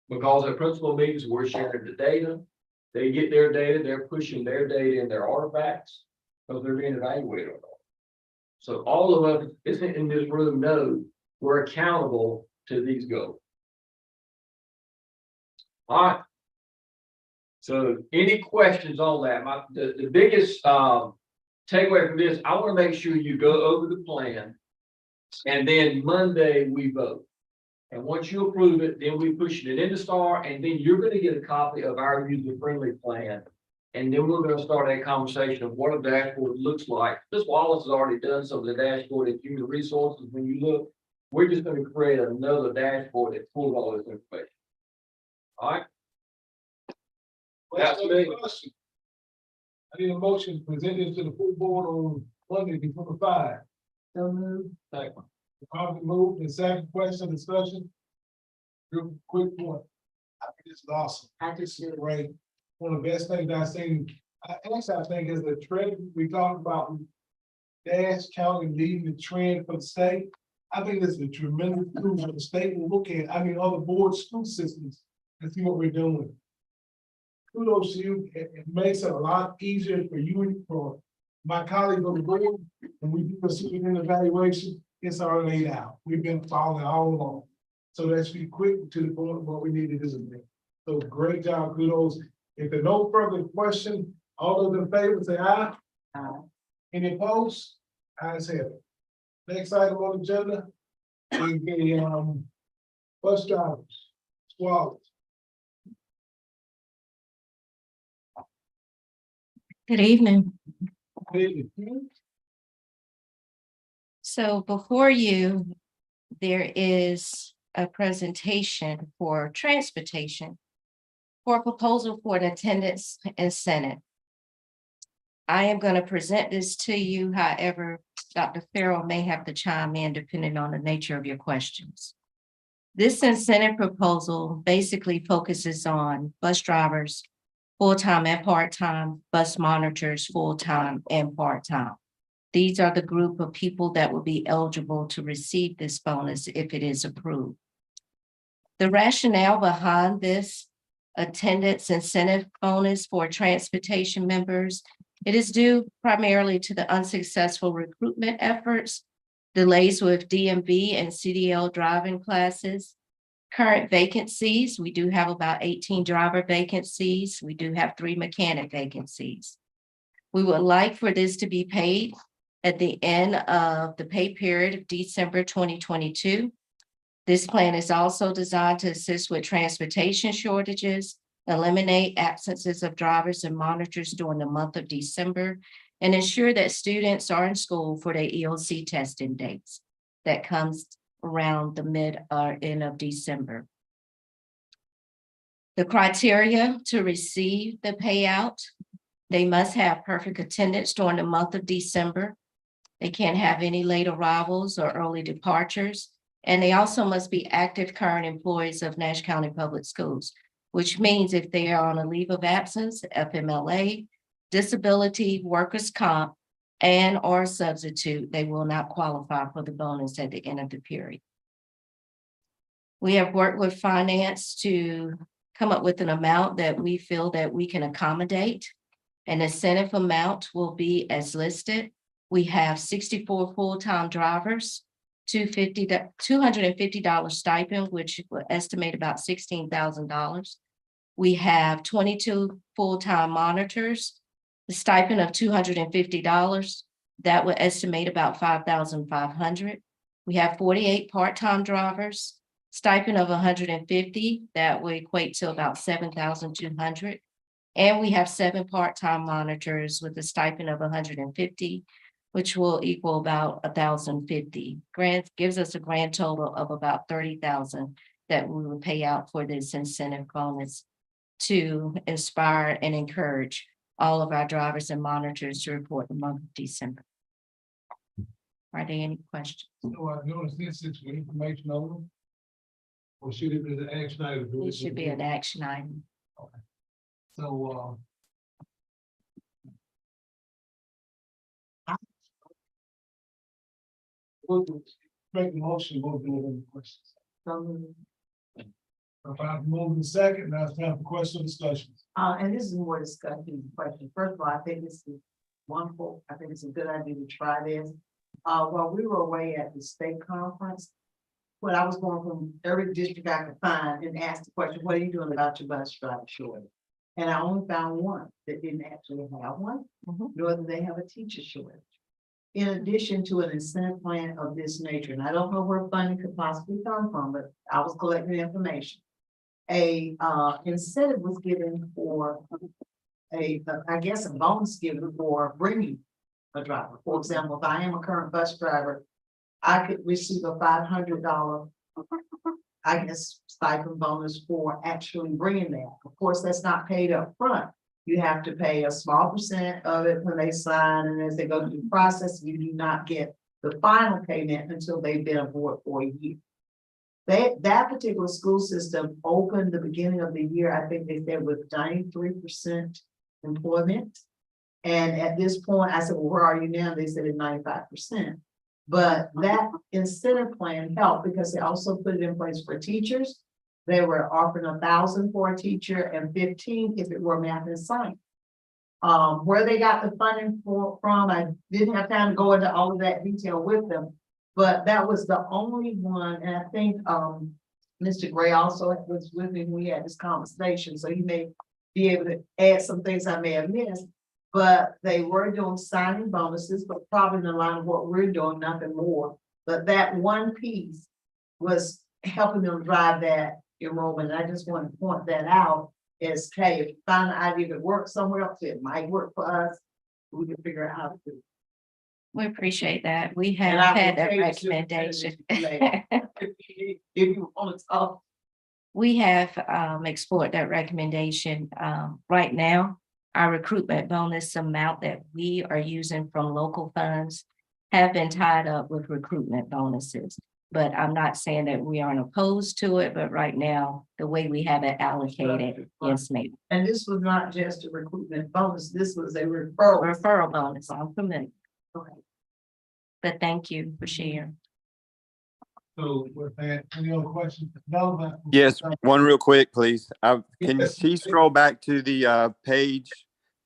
because at principal meetings, we're sharing the data. They get their data, they're pushing their data in their artifacts because they're being evaluated on all. So all of us in this room know we're accountable to these goals. All right. So any questions on that? The biggest takeaway from this, I want to make sure you go over the plan, and then Monday we vote. And once you approve it, then we push it into STAR, and then you're going to get a copy of our user-friendly plan. And then we're going to start that conversation of what a dashboard looks like. Ms. Wallace has already done some of the dashboard in human resources. When you look, we're just going to create another dashboard that pulls all this information. All right. That's me. I need a motion presented to the full board on Monday, December 5. So moved. Second. Probably moved. And second question, discussion. Real quick point. I think this is awesome. I just do. Great. One of the best things I've seen. I think is the trend we talked about. Dash County leading the trend for the state. I think this is a tremendous tool that the state will look at. I mean, other board school systems and see what we're doing. Kudos to you. It makes it a lot easier for you and for my colleagues on the board. When we do a superintendent evaluation, it's already laid out. We've been following all along. So let's be quick to the point of what we need to do. So great job, kudos. If there are no further questions, all those in favor say aye. Any opposed? Ayes have it. Next item on the agenda is the bus drivers. Squad. Good evening. Hey, So before you, there is a presentation for transportation for a proposal for an attendance incentive. I am going to present this to you, however, Dr. Farrell may have to chime in depending on the nature of your questions. This incentive proposal basically focuses on bus drivers, full-time and part-time, bus monitors, full-time and part-time. These are the group of people that will be eligible to receive this bonus if it is approved. The rationale behind this attendance incentive bonus for transportation members, it is due primarily to the unsuccessful recruitment efforts, delays with DMV and CDL driving classes, current vacancies. We do have about 18 driver vacancies. We do have 3 mechanic vacancies. We would like for this to be paid at the end of the pay period of December 2022. This plan is also designed to assist with transportation shortages, eliminate absences of drivers and monitors during the month of December, and ensure that students are in school for their EOC testing dates. That comes around the mid or end of December. The criteria to receive the payout, they must have perfect attendance during the month of December. They can't have any late arrivals or early departures. And they also must be active current employees of Nash County Public Schools, which means if they are on a leave of absence, FMLA, disability, workers' comp, and or substitute, they will not qualify for the bonus at the end of the period. We have worked with finance to come up with an amount that we feel that we can accommodate. An incentive amount will be as listed. We have 64 full-time drivers, $250 stipend, which will estimate about $16,000. We have 22 full-time monitors, the stipend of $250, that would estimate about $5,500. We have 48 part-time drivers, stipend of $150, that would equate to about $7,200. And we have 7 part-time monitors with a stipend of $150, which will equal about $1,050. Grant gives us a grand total of about $30,000 that we will pay out for this incentive bonus to inspire and encourage all of our drivers and monitors to report the month of December. Are there any questions? So I noticed this is for information only. Or should it be the action item? It should be an action item. So, we'll make a motion, we'll do any questions. If I move in second, now it's time for question discussions. And this is more discussion question. First of all, I think this is wonderful. I think it's a good idea to try this. While we were away at the state conference, when I was going from every district I could find and asked the question, what are you doing about your bus driver shortage? And I only found one that didn't actually have one, nor do they have a teacher shortage. In addition to an incentive plan of this nature, and I don't know where funding could possibly come from, but I was collecting information. A incentive was given for I guess a bonus given for bringing a driver. For example, if I am a current bus driver, I could receive a $500, I guess, stipend bonus for actually bringing that. Of course, that's not paid up front. You have to pay a small percent of it when they sign, and as they go through the process, you do not get the final payment until they've been aboard for a year. That particular school system opened the beginning of the year, I think they said with 93% employment. And at this point, I said, well, where are you now? They said at 95%. But that incentive plan helped because they also put it in place for teachers. They were offering 1,000 for a teacher and 15 if it were math and science. Where they got the funding from, I didn't have time to go into all of that detail with them. But that was the only one, and I think, Mr. Gray also was with me when we had this conversation, so he may be able to add some things I may have missed. But they were doing signing bonuses, but probably in the line of what we're doing, nothing more. But that one piece was helping them drive that enrollment. I just want to point that out as, hey, if you find an idea that works somewhere else, it might work for us. We can figure out how to do it. We appreciate that. We And have I had will that tell you recommendation. later. If you want to talk. We have explored that recommendation. Right now, our recruitment bonus amount that we are using from local funds have been tied up with recruitment bonuses. But I'm not saying that we aren't opposed to it, but right now, the way we have it allocated, yes, maybe. And this was not just a recruitment bonus, this was a referral. Referral bonus, I'm familiar, Okay. but thank you for sharing. So with that, any other questions? No. Yes, one real quick, please. Can you Yes. see scroll back to the page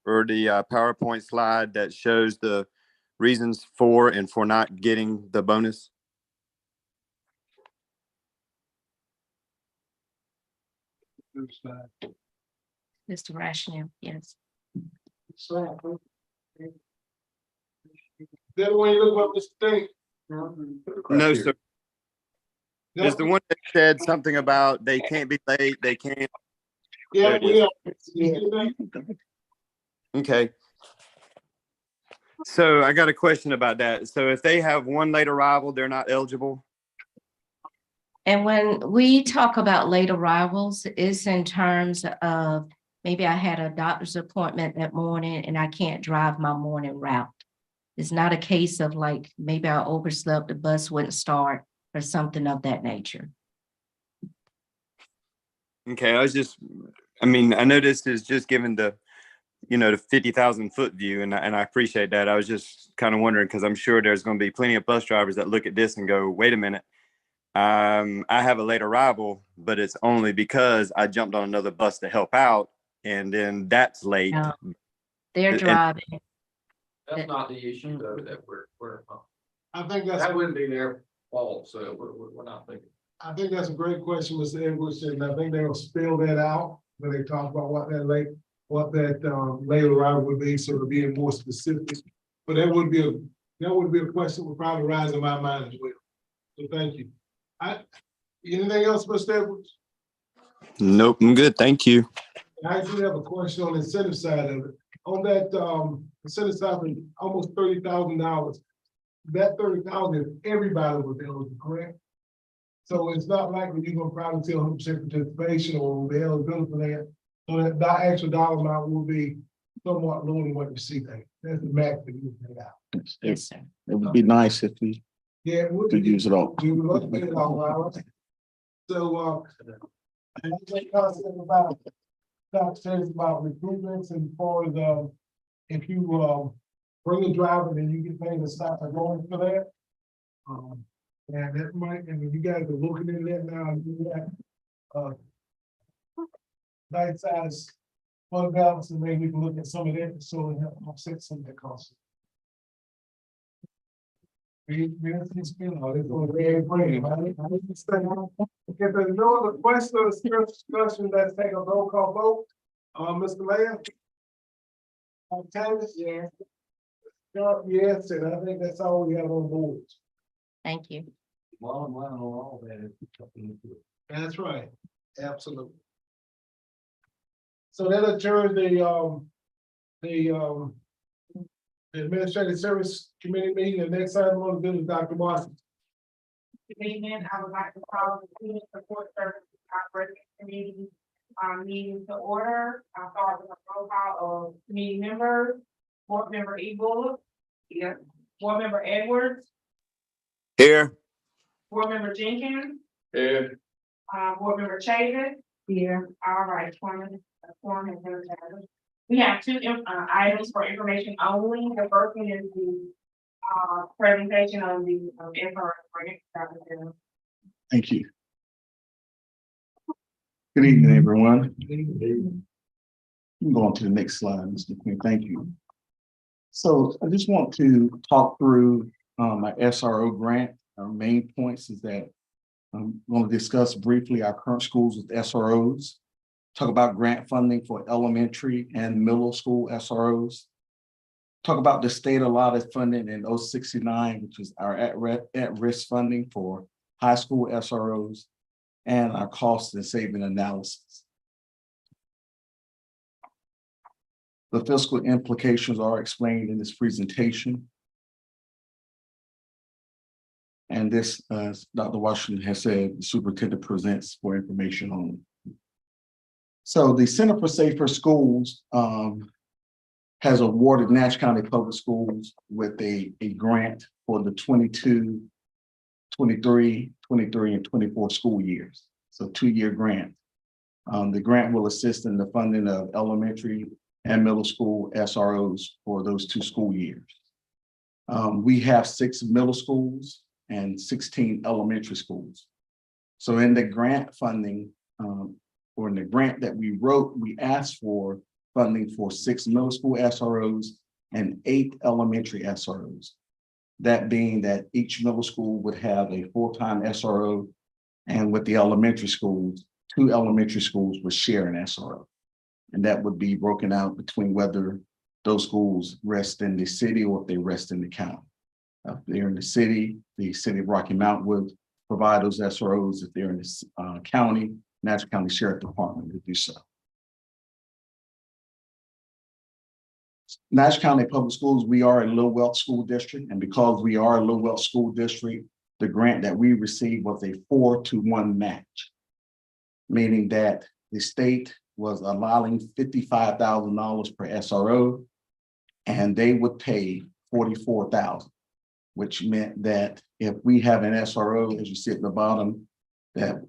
or the PowerPoint slide that shows the reasons for and for not getting the bonus? Mr. Rationale, yes. Then when you look up this thing. No, sir. There's the one that said something about they can't be late, they can't. Yeah, There it Okay. So I got a question about that. So if they have one late arrival, they're not eligible? And when we talk about late arrivals, it's in terms of maybe I had a doctor's appointment that morning and I can't drive my morning route. It's not a case of like, maybe I overslept, the bus wouldn't start or something of that nature. Okay, I mean, I know this is just given the, the 50,000 foot view, and I appreciate that. I was just kind of wondering, because I'm sure there's going to be plenty of bus drivers that look at this and go, wait a minute, I have a late arrival, but it's only because I jumped on another bus to help out, and then that's late. No, they're And- driving. That's not the issue though, that we're, I think that's, that wouldn't be their fault, so we're not thinking. I think that's a great question, Mr. Edwards, and I think they'll spell that out when they talk about what that late arrival would be, so to be more specific. But that would be a question that would probably rise in my mind as well. So thank you. Anything else, Mr. Edwards? Nope, I'm good. Thank you. I do have a question on the incentive side of it. On that incentive side, almost $30,000. That 30,000, everybody was eligible, correct? So it's not likely you're gonna probably tell 100% participation or the eligibility for that. So that the actual dollar amount will be somewhat lower than what you see there. That's the max that you pay out. Yes, sir. It would be nice if we Yeah, it would could use it all. we would love to get it all out. So, about Doc says about recruitments and for the, if you, bring a driver, then you get paid to stop and going for that. And that might, and you guys are looking at that now, and you got, nice size fund balance, and maybe we can look at some of that, so it help offset some of that cost. If there's no other questions or discussion, let's take a roll call vote. Mr. Mayor? Tavis? Yes. Yes, and I think that's all we have on board. Thank you. Bottom line on all that is something to it. That's right, absolutely. So that adjourns the Administrative Service Committee meeting. The next item on the bill is Dr. Martin. Good evening, I would like to call the Student Support Service Operating Committee meeting to order. I'll start with a profile of committee members. Board Member Eagle. Here. Board Member Edwards. Here. Board Member Jenkins. Here. Board Member Chapin. Here. All right, form has been established. We have two items for information only. The first one is the presentation on the infrared grant. Thank you. Good evening, everyone. You can go on to the next slide, Mr. Quinn. Thank you. So I just want to talk through my SRO grant. Our main points is that I'm going to discuss briefly our current schools with SROs, talk about grant funding for elementary and middle school SROs, talk about the state allotted funding in 069, which is our at-risk funding for high school SROs, and our cost and saving analysis. The fiscal implications are explained in this presentation. And this, as Dr. Washington has said, the superintendent presents for information only. So the Center for Safer Schools has awarded Nash County Public Schools with a grant for the 22, 23, 23, and 24 school years. So 2-year grant. The grant will assist in the funding of elementary and middle school SROs for those 2 school years. We have 6 middle schools and 16 elementary schools. So in the grant funding, or in the grant that we wrote, we asked for funding for 6 middle school SROs and 8 elementary SROs. That being that each middle school would have a full-time SRO, and with the elementary schools, 2 elementary schools would share an SRO. And that would be broken out between whether those schools rest in the city or if they rest in the county. If they're in the city of Rocky Mount would provide those SROs. If they're in the county, Nash County Sheriff Department would do so. Nash County Public Schools, we are a low wealth school district, and because we are a low wealth school district, the grant that we received was a 4-to-1 match, meaning that the state was allowing $55,000 per SRO, and they would pay $44,000, which meant that if we have an SRO, as you see at the bottom, that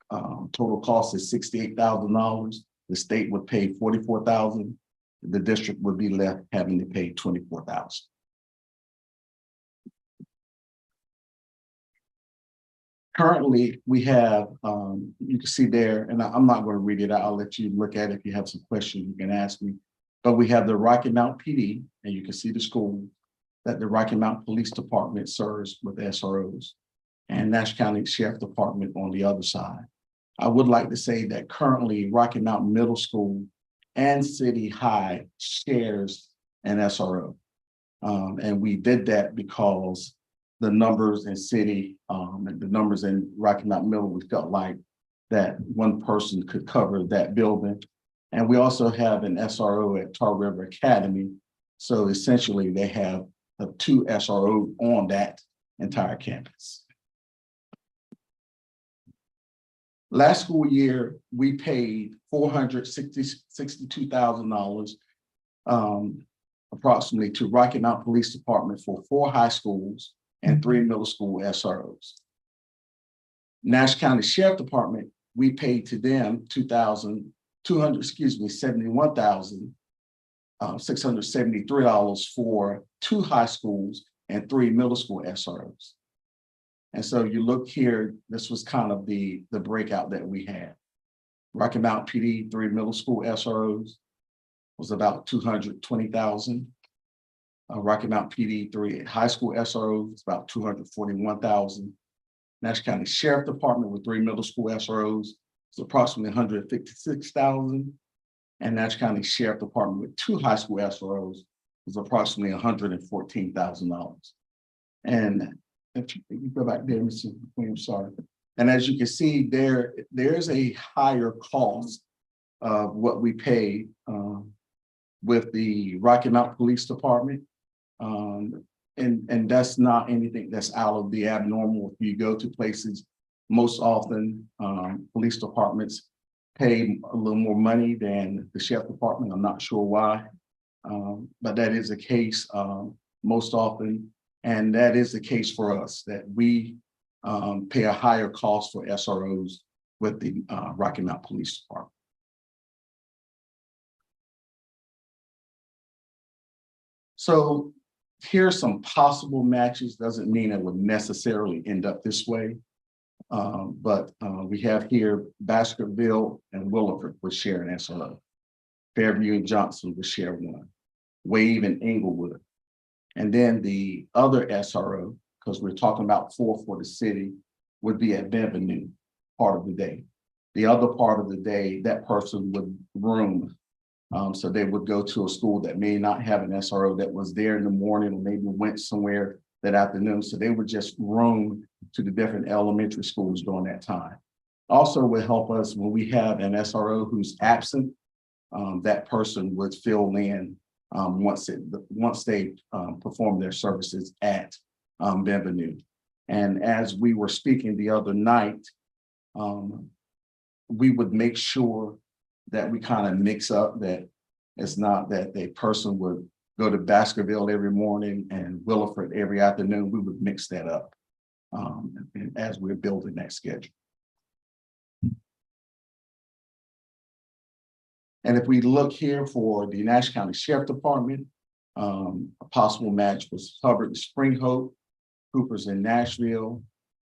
total cost is $68,000, the state would pay $44,000, the district would be left having to pay $24,000. Currently, we have, you can see there, and I'm not going to read it out. I'll let you look at it. If you have some questions, you can ask me. But we have the Rocky Mount PD, and you can see the school that the Rocky Mount Police Department serves with SROs, and Nash County Sheriff Department on the other side. I would like to say that currently Rocky Mount Middle School and City High shares an SRO. And we did that because the numbers in city and the numbers in Rocky Mount Middle, we felt like that one person could cover that building. And we also have an SRO at Tar River Academy. So essentially they have 2 SROs on that entire campus. Last school year, we paid $462,000 approximately to Rocky Mount Police Department for 4 high schools and 3 middle school SROs. Nash County Sheriff Department, we paid to them $71,673 for 2 high schools and 3 middle school SROs. And so you look here, this was kind of the breakout that we had. Rocky Mount PD, 3 middle school SROs was about $220,000. Rocky Mount PD, 3 high school SROs, is about $241,000. Nash County Sheriff Department with 3 middle school SROs is approximately $156,000. And Nash County Sheriff Department with 2 high school SROs is approximately $114,000. And if you go back there, Mr. Queen, sorry. And as you can see, there's a higher cost of what we pay with the Rocky Mount Police Department. And that's not anything that's out of the abnormal. If you go to places, most often police departments pay a little more money than the sheriff department. I'm not sure why, but that is the case most often. And that is the case for us, that we pay a higher cost for SROs with the Rocky Mount Police Department. So here's some possible matches. Doesn't mean it would necessarily end up this way. But we have here Baskerville and Williford would share an SRO. Fairview and Johnson would share one. Wave and Englewood. And then the other SRO, because we're talking about 4 for the city, would be at Bienvenue part of the day. The other part of the day, that person would room. So they would go to a school that may not have an SRO that was there in the morning, or maybe went somewhere that afternoon. So they would just roam to the different elementary schools during that time. Also would help us when we have an SRO who's absent, that person would fill in once they perform their services at Bienvenue. And as we were speaking the other night, we would make sure that we kind of mix up, that it's not that a person would go to Baskerville every morning and Williford every afternoon. We would mix that up and as we're building that schedule. And if we look here for the Nash County Sheriff Department, a possible match was Hubbard and Spring Hope, Cooper's in Nashville.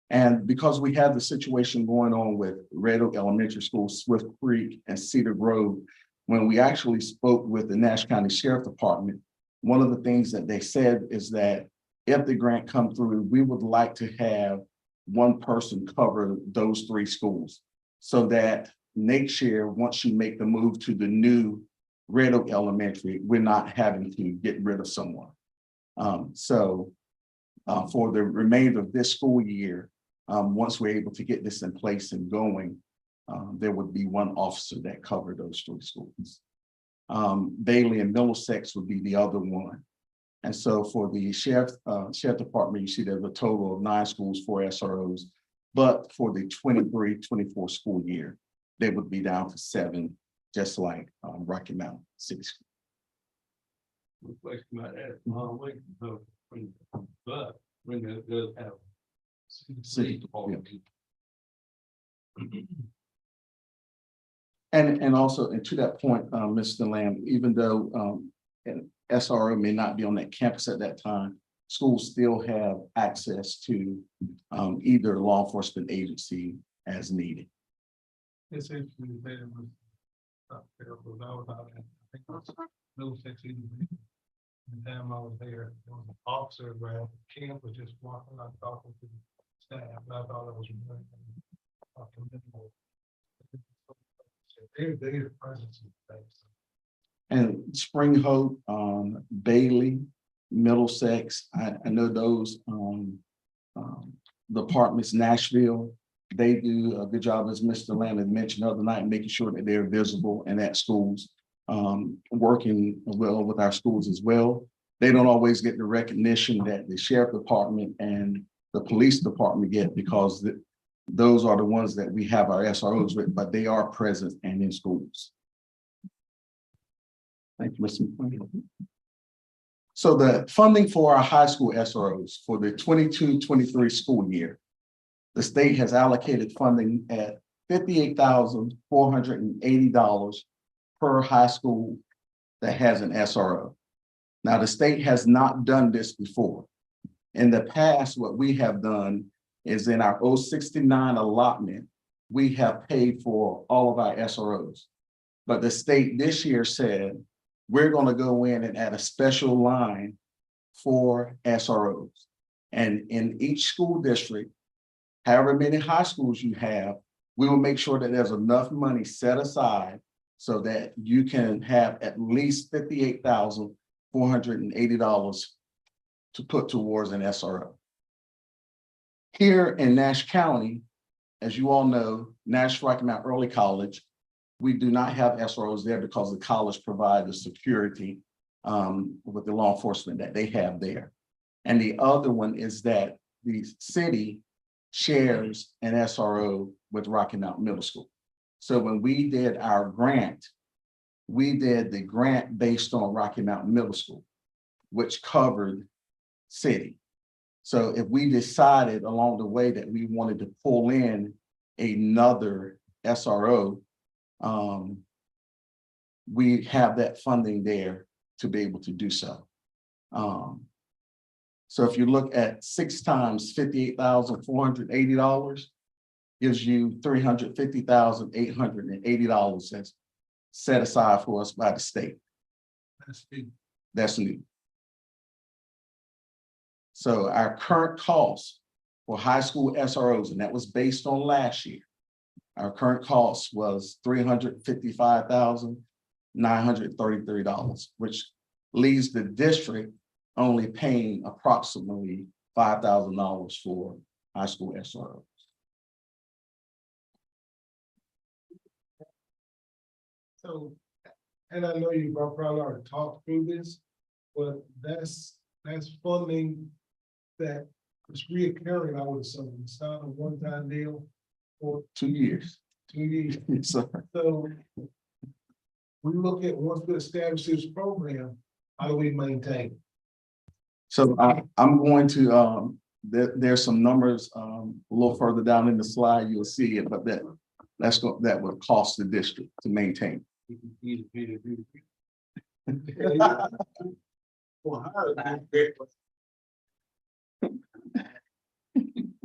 And because we have the situation going on with Red Oak Elementary School, Swift Creek, and Cedar Grove, when we actually spoke with the Nash County Sheriff Department, one of the things that they said is that if the grant comes through, we would like to have one person cover those 3 schools so that next year, once you make the move to the new Red Oak Elementary, we're not having to get rid of someone. For the remainder of this school year, once we're able to get this in place and going, there would be one officer that covered those 3 schools. Bailey and Middlesex would be the other one. And so for the sheriff department, you see there's a total of 9 schools, 4 SROs, but for the 23-24 school year, they would be down to 7, just like Rocky Mountain City School. Question about that, but when it does have. City department. And also, and to that point, Mr. Lamb, even though an SRO may not be on that campus at that time, schools still have access to either law enforcement agency as needed. It's interesting that it was terrible. I was out at, I think it was Middlesex even. The time I was there, there was an officer around camp was just walking out talking to the staff. I thought it was really commendable. Their presence in the place. And Spring Hope, Bailey, Middlesex, I know those departments, Nashville, they do a good job, as Mr. Lamb had mentioned the other night, making sure that they're visible and at schools, working well with our schools as well. They don't always get the recognition that the sheriff department and the police department get, because those are the ones that we have our SROs with, but they are present and in schools. Thank you, Mr. McQueen. So the funding for our high school SROs for the 22-23 school year, the state has allocated funding at $58,480 per high school that has an SRO. Now, the state has not done this before. In the past, what we have done is in our 069 allotment, we have paid for all of our SROs. But the state this year said, we're going to go in and add a special line for SROs. And in each school district, however many high schools you have, we will make sure that there's enough money set aside so that you can have at least $58,480 to put towards an SRO. Here in Nash County, as you all know, Nash Rocky Mount Early College, we do not have SROs there because the college provides the security with the law enforcement that they have there. And the other one is that the city shares an SRO with Rocky Mount Middle School. So when we did our grant, we did the grant based on Rocky Mount Middle School, which covered city. So if we decided along the way that we wanted to pull in another SRO, we have that funding there to be able to do so. So if you look at 6 times $58,480, gives you $350,880 that's set aside for us by the state. That's it. That's new. So our current cost for high school SROs, and that was based on last year. Our current cost was $355,933, which leaves the district only paying approximately $5,000 for high school SRO. So, and I know you probably already talked through this, but that's funding that is reoccurring, I would assume. It's not a one-time deal for 2 years. 2 years. So So we look at once we establish this program, how do we maintain it? So I'm going to, there's some numbers, a little further down in the slide, you'll see it, but that would cost the district to maintain.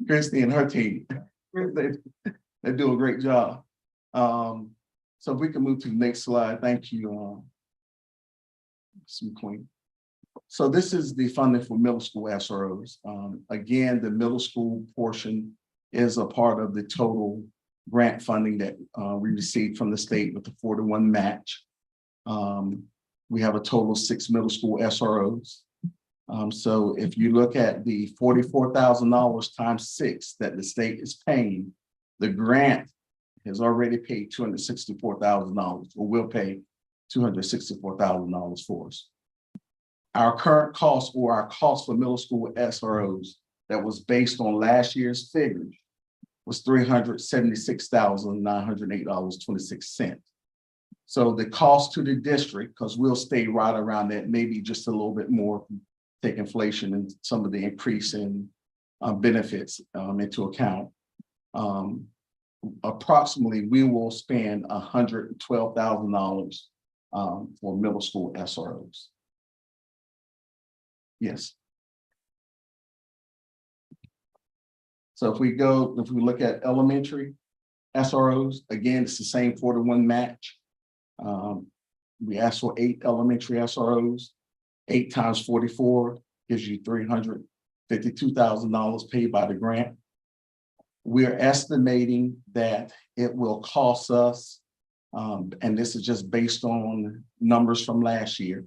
Christy and her team, they do a great job. So if we can move to the next slide, thank you. Some Queen. So this is the funding for middle school SROs. Again, the middle school portion is a part of the total grant funding that we received from the state with the 4-to-1 match. We have a total of 6 middle school SROs. So if you look at the $44,000 times 6 that the state is paying, the grant has already paid $264,000, or will pay $264,000 for us. Our current cost, or our cost for middle school SROs that was based on last year's figures, was $376,908.26. So the cost to the district, because we'll stay right around that, maybe just a little bit more, take inflation and some of the increase in benefits into account. Approximately, we will spend $112,000 for middle school SROs. Yes. So if we look at elementary SROs, again, it's the same 4-to-1 match. We asked for 8 elementary SROs. 8 times 44 gives you $352,000 paid by the grant. We're estimating that it will cost us, and this is just based on numbers from last year.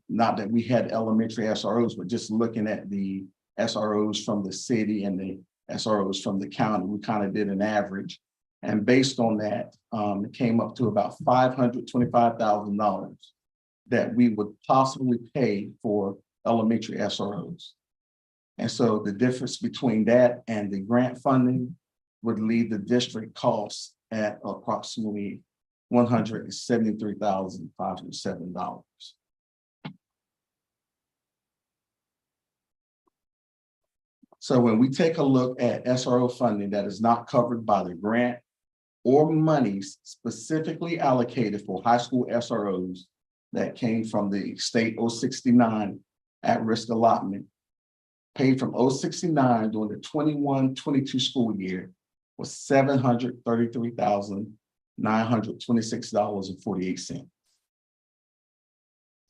Not that we had elementary SROs, but just looking at the SROs from the city and the SROs from the county, we kind of did an average. And based on that, it came up to about $525,000 that we would possibly pay for elementary SROs. And so the difference between that and the grant funding would leave the district costs at approximately $173,507. So when we take a look at SRO funding that is not covered by the grant or monies specifically allocated for high school SROs that came from the state 069 at-risk allotment, paid from 069 during the 21-22 school year was $733,926.48.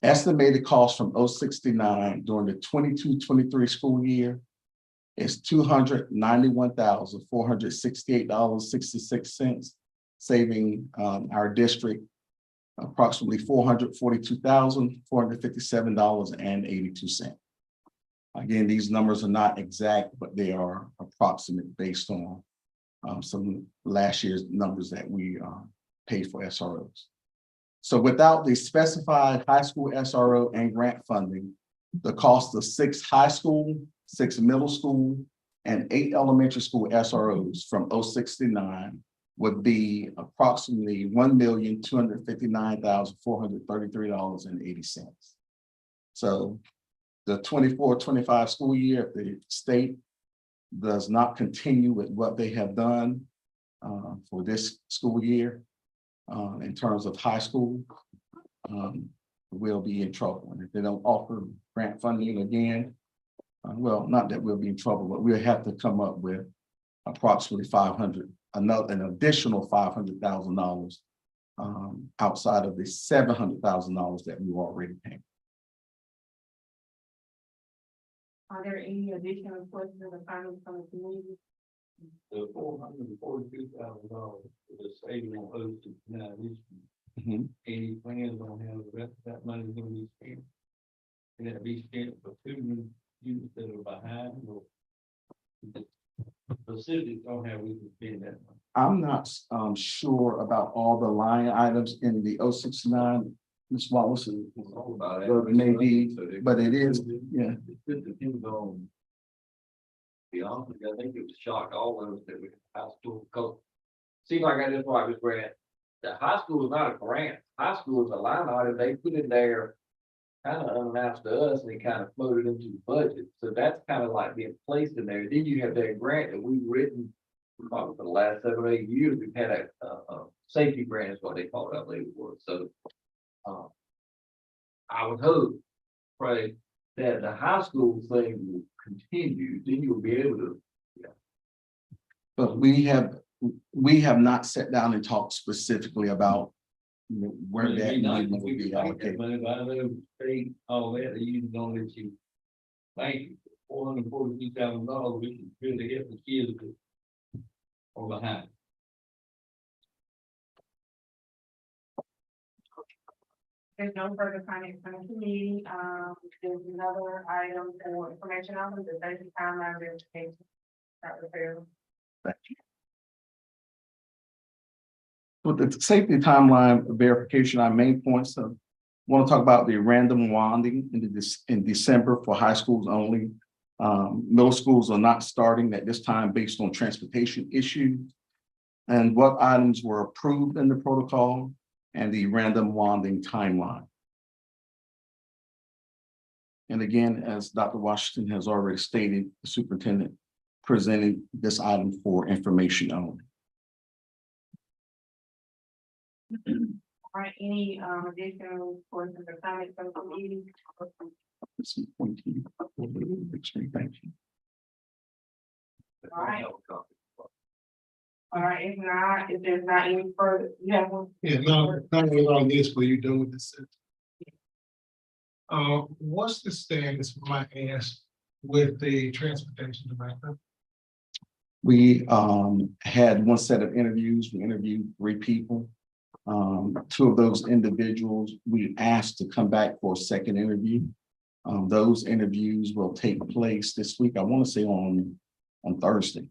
Estimated cost from 069 during the 22-23 school year is $291,468.66, saving our district approximately $442,457.82. Again, these numbers are not exact, but they are approximate based on some last year's numbers that we paid for SROs. So without the specified high school SRO and grant funding, the cost of 6 high school, 6 middle school, and 8 elementary school SROs from 069 would be approximately $1,259,433.80. So the 24-25 school year, if the state does not continue with what they have done for this school year in terms of high school, we'll be in trouble. And if they don't offer grant funding again, well, not that we'll be in trouble, but we'll have to come up with approximately an additional $500,000 outside of the $700,000 that we were already paying. Are there any additional questions or comments from the community? The $442,000 is saving on postage now, any plans on how the rest of that money is gonna be spent? Can it be spent for 2 new units that are behind, or specifics on how we can spend that money? I'm not sure about all the line items in the 069, Ms. Wallace, It's all about maybe, but it is, yeah. It could depend on. To be honest with you, I think it would shock all of us that we high school, because. Seems like I just like this grant. The high school is not a grant. High school is a line item they put in there. Kind of unannounced to us and it kind of floated into the budget. So that's kind of like being placed in there. Then you have that grant that we've written. Probably for the last 7 or 8 years, we've had a safety grant is what they call it, I believe it was. So. I would hope, pray, that the high school thing will continue, then you'll be able to. But we have not sat down and talked specifically about where that money will be allocated. But if I know state, all that, they use it on this, thank you, $442,000, we can really help the kids that are behind. There's no further comments from the committee. There's another item for information on the safety timeline verification. Dr. Farrell. With the safety timeline verification, our main points of want to talk about the random wanding in December for high schools only. Middle schools are not starting at this time based on transportation issues. And what items were approved in the protocol and the random wanding timeline. And again, as Dr. Washington has already stated, the superintendent presented this item for information only. All right, any additional questions or comments from the committee? Thank you. All right. All right, if there's not any further, you have one? Yeah, no, not really on this, but you're done with this. What's the status, might ask, with the transportation director? We had one set of interviews. We interviewed 3 people. 2 of those individuals we asked to come back for a second interview. Those interviews will take place this week. I want to say on Thursday.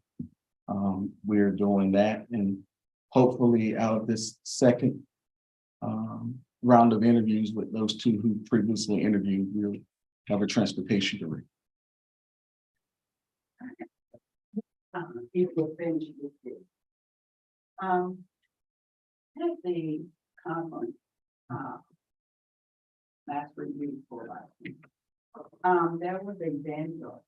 We're doing that, and hopefully out of this second round of interviews with those 2 who previously interviewed, we'll have a transportation director. People finish with this. At the conference, last week, before last week, there was a vendor,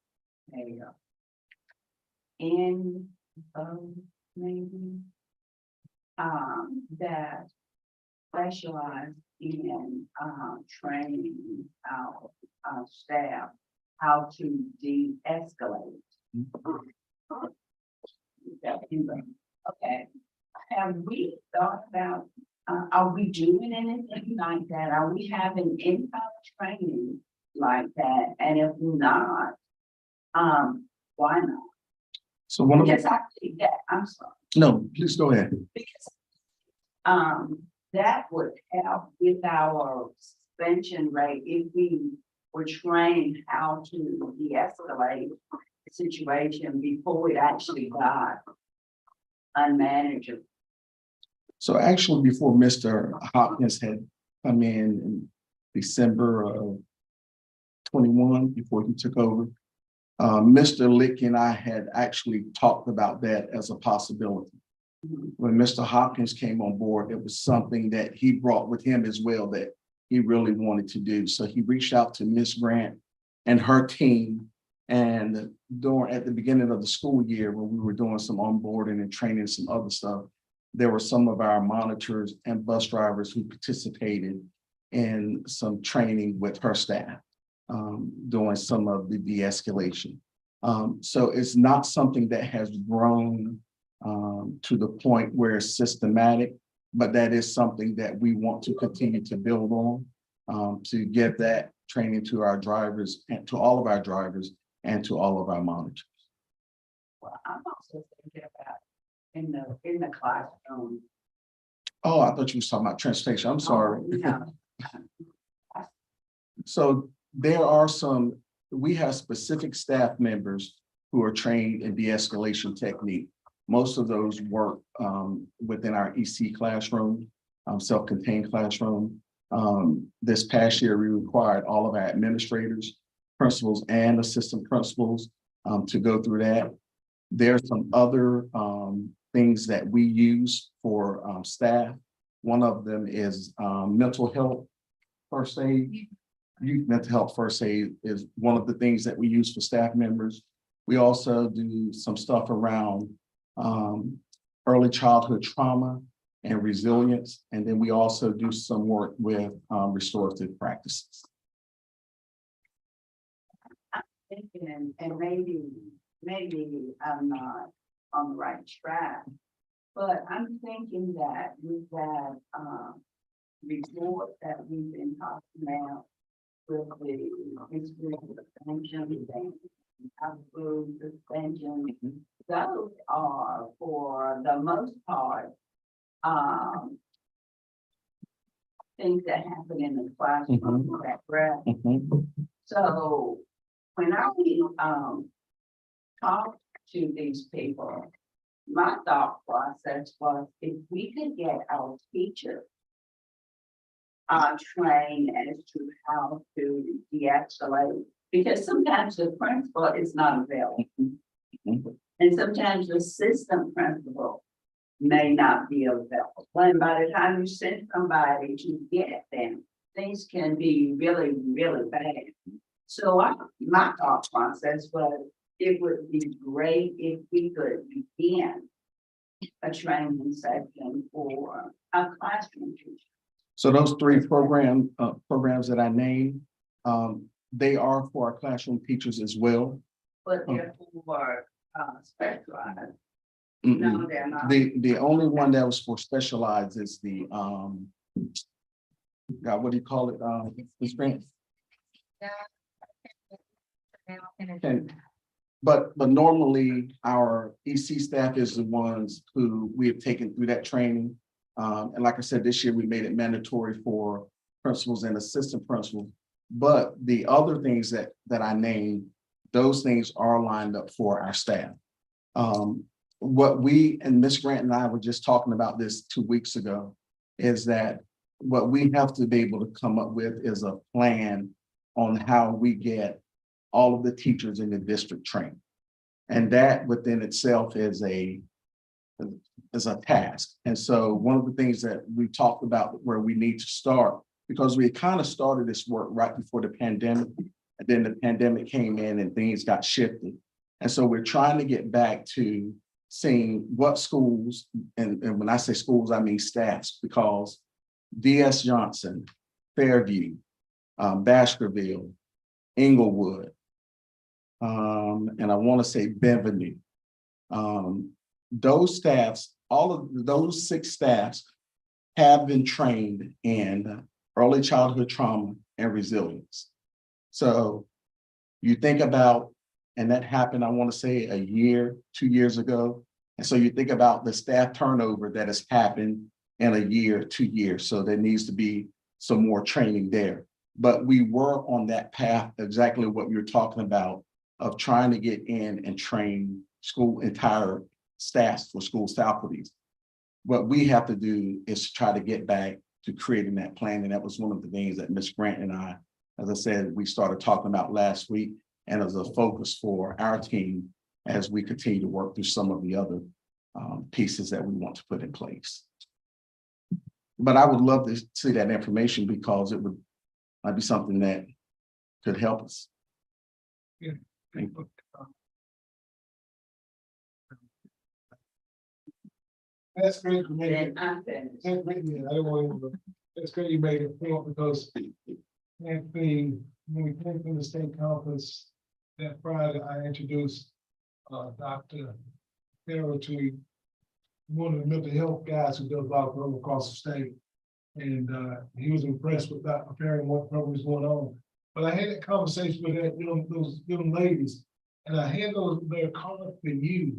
maybe, that specialized in, training our staff how to de-escalate. Okay, have we thought about, are we doing anything like that? Are we having any kind of training like that? And if not, why not? So one of Because I think that, I'm sorry, no, please go ahead. because, that would help with our suspension rate if we were trained how to de-escalate the situation before it actually got unmanageable. So actually, before Mr. Hopkins had come in December of 21, before he took over, Mr. Lick and I had actually talked about that as a possibility. When Mr. Hopkins came on board, it was something that he brought with him as well that he really wanted to do. So he reached out to Ms. Grant and her team. And at the beginning of the school year, when we were doing some onboarding and training, some other stuff, there were some of our monitors and bus drivers who participated in some training with her staff, doing some of the de-escalation. So it's not something that has grown to the point where it's systematic, but that is something that we want to continue to build on, to give that training to our drivers and to all of our drivers and to all of our monitors. Well, I'm also thinking about in the classroom. Oh, I thought you was talking about transportation. I'm sorry. Oh, no. So there are we have specific staff members who are trained in de-escalation technique. Most of those work within our EC classroom, self-contained classroom. This past year, we required all of our administrators, principals, and assistant principals to go through that. There are some other things that we use for staff. One of them is mental health first aid. Youth mental health first aid is one of the things that we use for staff members. We also do some stuff around early childhood trauma and resilience. And then we also do some work with restorative practices. I'm thinking, and maybe I'm not on the right track, but I'm thinking that with that report that we've been talking about with the suspension and absolute suspension, those are for the most part things that happen in the classroom, is that correct? So when I talk to these people, my thought process was if we could get our teachers trained as to how to de-escalate, because sometimes the principal is not available. And sometimes the assistant principal may not be available. And by the time you send somebody to get them, things can be really, really bad. So my thought process was it would be great if we could begin a training session for a classroom teacher. So those three programs that I named, they are for our classroom teachers as well. But they're for specialized. No, they're not. The only one that was for specialized is the God, what do you call it? This grant? Okay. But normally our EC staff is the ones who we have taken through that training. And like I said, this year we made it mandatory for principals and assistant principals. But the other things that I named, those things are lined up for our staff. What we and Ms. Grant and I were just talking about this 2 weeks ago, is that what we have to be able to come up with is a plan on how we get all of the teachers in the district trained. And that within itself is a task. And so one of the things that we talked about where we need to start, because we kind of started this work right before the pandemic, and then the pandemic came in and things got shifted. And so we're trying to get back to seeing what schools, and when I say schools, I mean staffs, because D.S. Johnson, Fairview, Baskerville, Inglewood, and I want to say Benvenue. Those staffs, all of those 6 staffs have been trained in early childhood trauma and resilience. So you think about, and that happened, I want to say 1 year, 2 years ago. And so you think about the staff turnover that has happened in 1 year, 2 years. So there needs to be some more training there. But we were on that path, exactly what you're talking about, of trying to get in and train entire staffs for school faculties. What we have to do is try to get back to creating that plan. And that was one of the things that Ms. Grant and I, as I said, we started talking about last week, and as a focus for our team as we continue to work through some of the other pieces that we want to put in place. But I would love to see that information, because it might be something that could help us. Yeah. Thank you. That's great. Then I'm finished. That's great. Yeah, I don't want to, that's great you made it point, because that thing, when we came from the state conference, that Friday, I introduced Dr. Carroll to one of the mental health guys who does a lot of work across the state. And he was impressed with Dr. Perry and what program was going on. But I had that conversation with those young ladies, and I had their cards for you,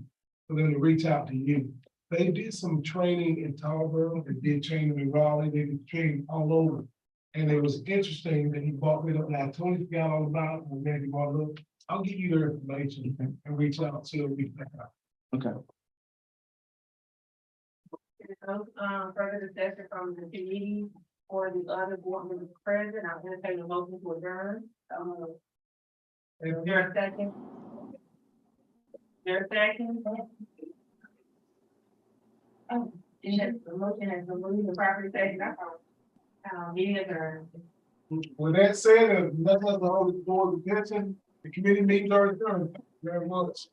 for them to reach out to you. They did some training in Tarboro, they did training in Raleigh, they did training all over. And it was interesting that he brought it up, and I totally forgot all about it, and then he brought it up. I'll give you their information and reach out to them. Okay. Further discussion from the committee or the other board members present, I'm gonna take a motion to adjourn. Is there a second? There a second? Oh, the motion has been moved, the property second, that's all. Meeting adjourned. With that said, if nothing else to hold the board's attention, the committee meetings are adjourned. Thank you very much.